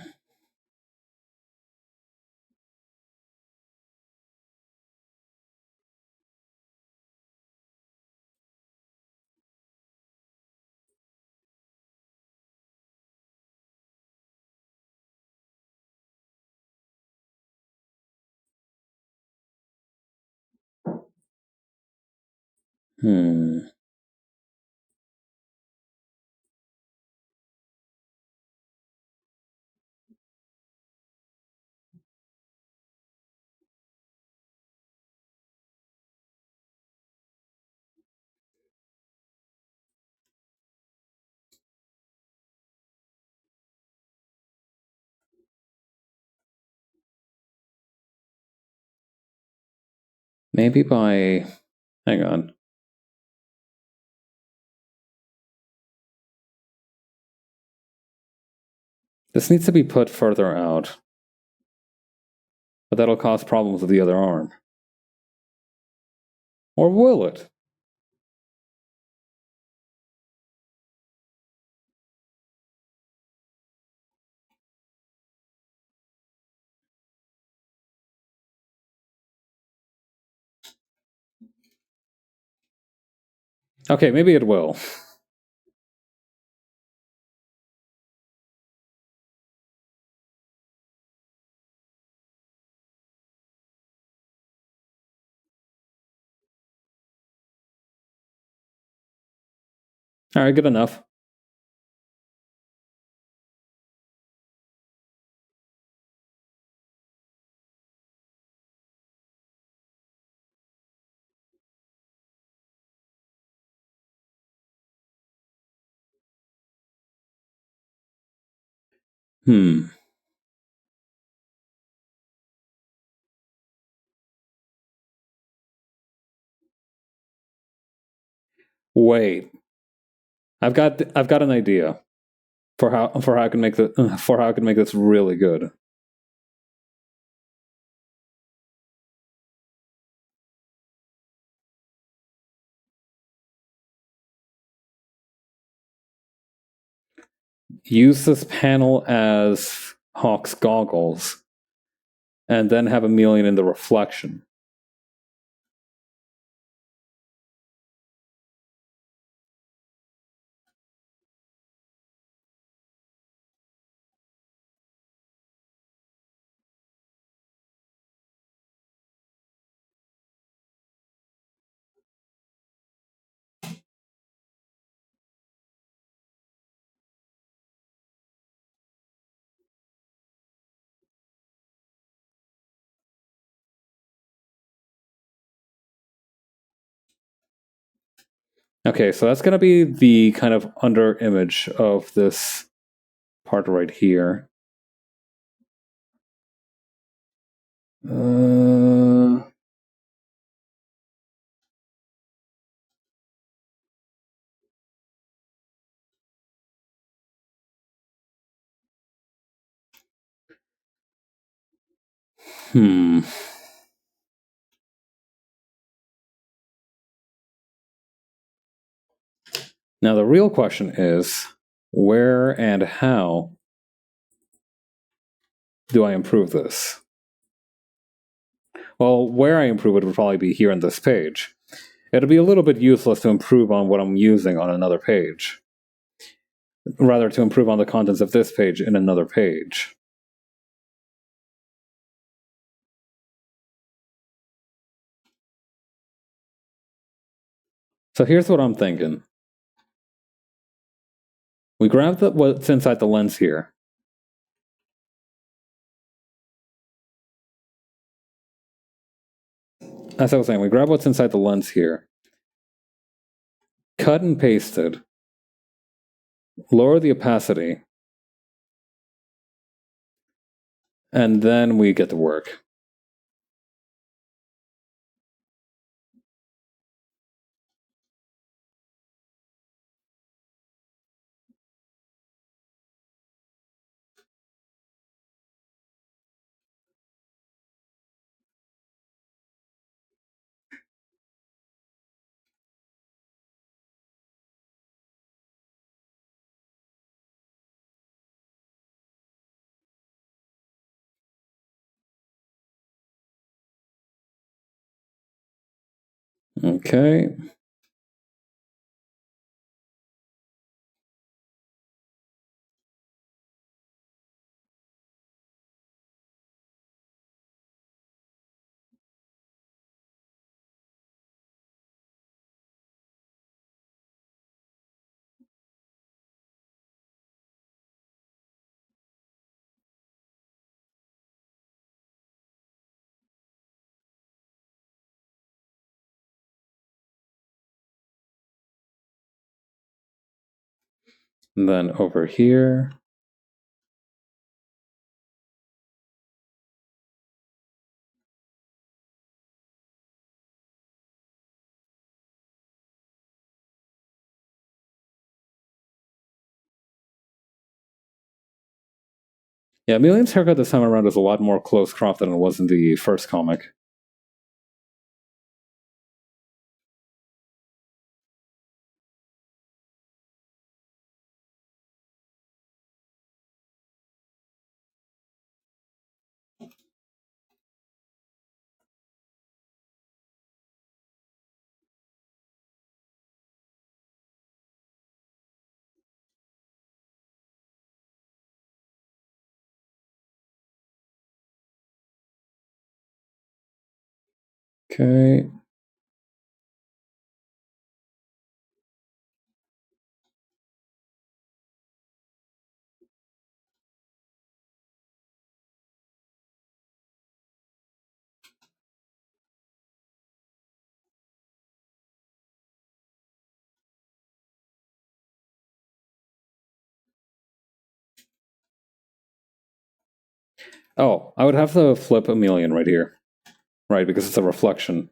Hmm. Maybe by... Hang on. This needs to be put further out. But that'll cause problems with the other arm. Or will it? Okay, maybe it will. Alright, good enough. Hmm. Wait. I've got an idea for how I can make the for how I can make this really good. Use this panel as Hawk's goggles, and then have Amelia in the reflection. Okay, so that's going to be the kind of under image of this part right here. Uh, hmm. Now the real question is, where and how do I improve this? Well, where I improve it would probably be here on this page. It'll be a little bit useless to improve on what I'm using on another page. Rather, to improve on the contents of this page in another page. So here's what I'm thinking. We grab what's inside the lens here. As I was saying, we grab what's inside the lens here. Cut and paste it. Lower the opacity. And then we get to work. Okay. And then over here. Yeah, Amelian's haircut this time around is a lot more close cropped than it was in the first comic. Okay. Oh, I would have to flip a million right here. Right, because it's a reflection.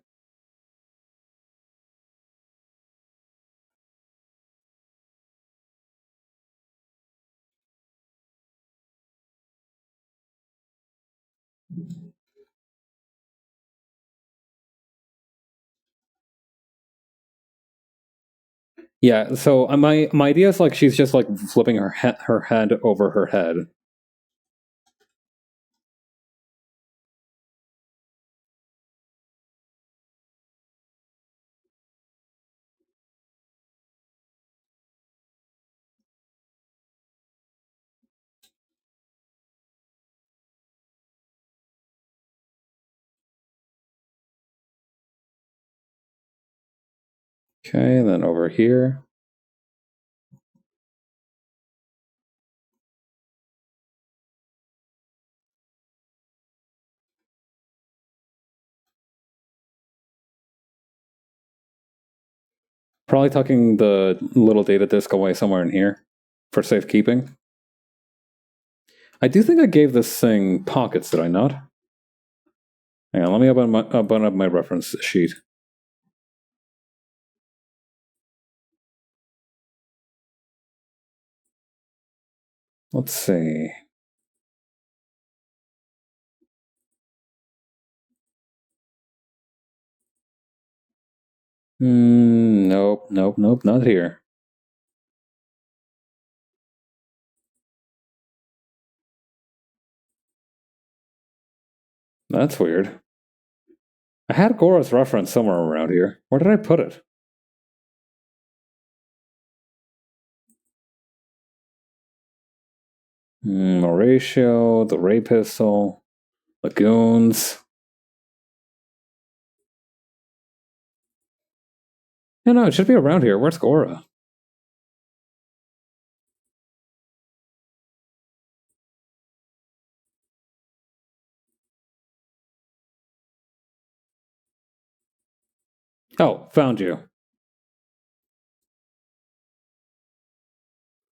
Yeah, so my idea is like she's just like flipping her head over her head. Okay, then over here. Probably tucking the little data disk away somewhere in here for safekeeping. I do think I gave this thing pockets, did I not? Hang on, let me open up my reference sheet. Let's see. Nope, not here. That's weird. I had Gora's reference somewhere around here. Where did I put it? Horatio, the Ray Pistol, Lagoons. No, it should be around here. Where's Gora? Oh, found you.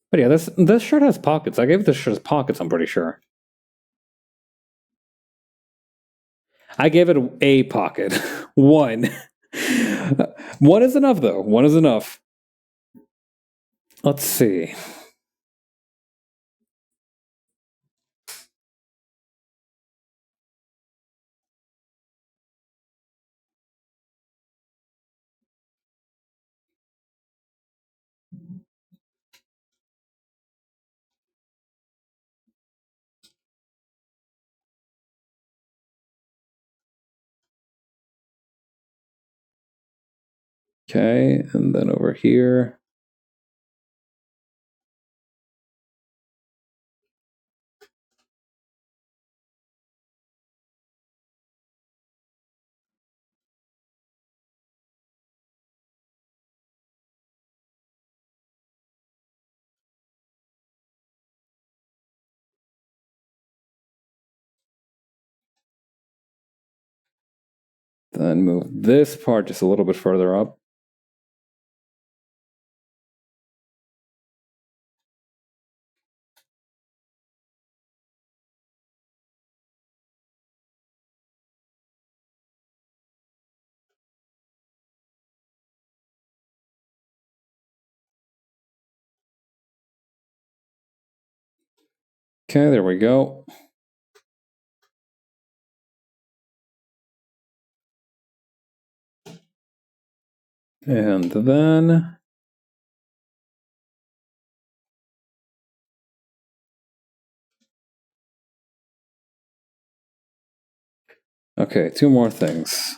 But yeah, this shirt has pockets. I gave this shirt pockets, I'm pretty sure. I gave it a pocket. One. One is enough, though. One is enough. Let's see. Okay, and then over here. Then move this part just a little bit further up. Okay, there we go. And then okay, two more things.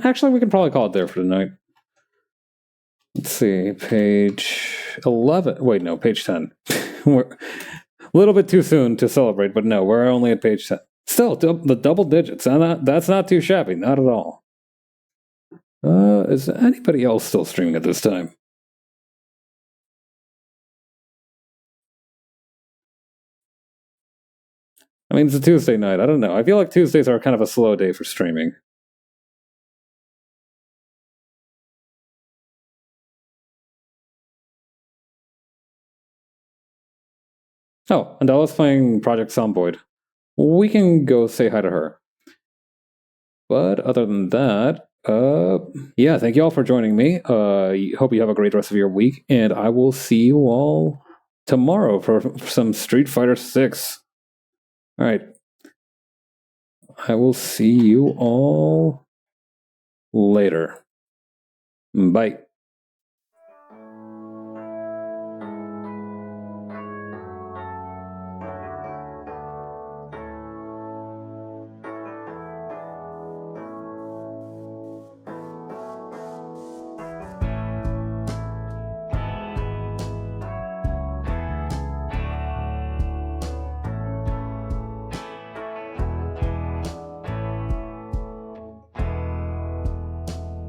Actually, we can probably call it there for tonight. Let's see, page 11. Wait, no, page 10. We're a little bit too soon to celebrate, but no, we're only at page 10. Still, the double digits. That's not too shabby, not at all. Is anybody else still streaming at this time? I mean, it's a Tuesday night. I don't know. I feel like Tuesdays are kind of a slow day for streaming. Oh, and Ella's playing Project Zomboid. We can go say hi to her. But other than that, yeah, thank you all for joining me. Hope you have a great rest of your week, and I will see you all tomorrow for some Street Fighter 6. All right. I will see you all later. Bye.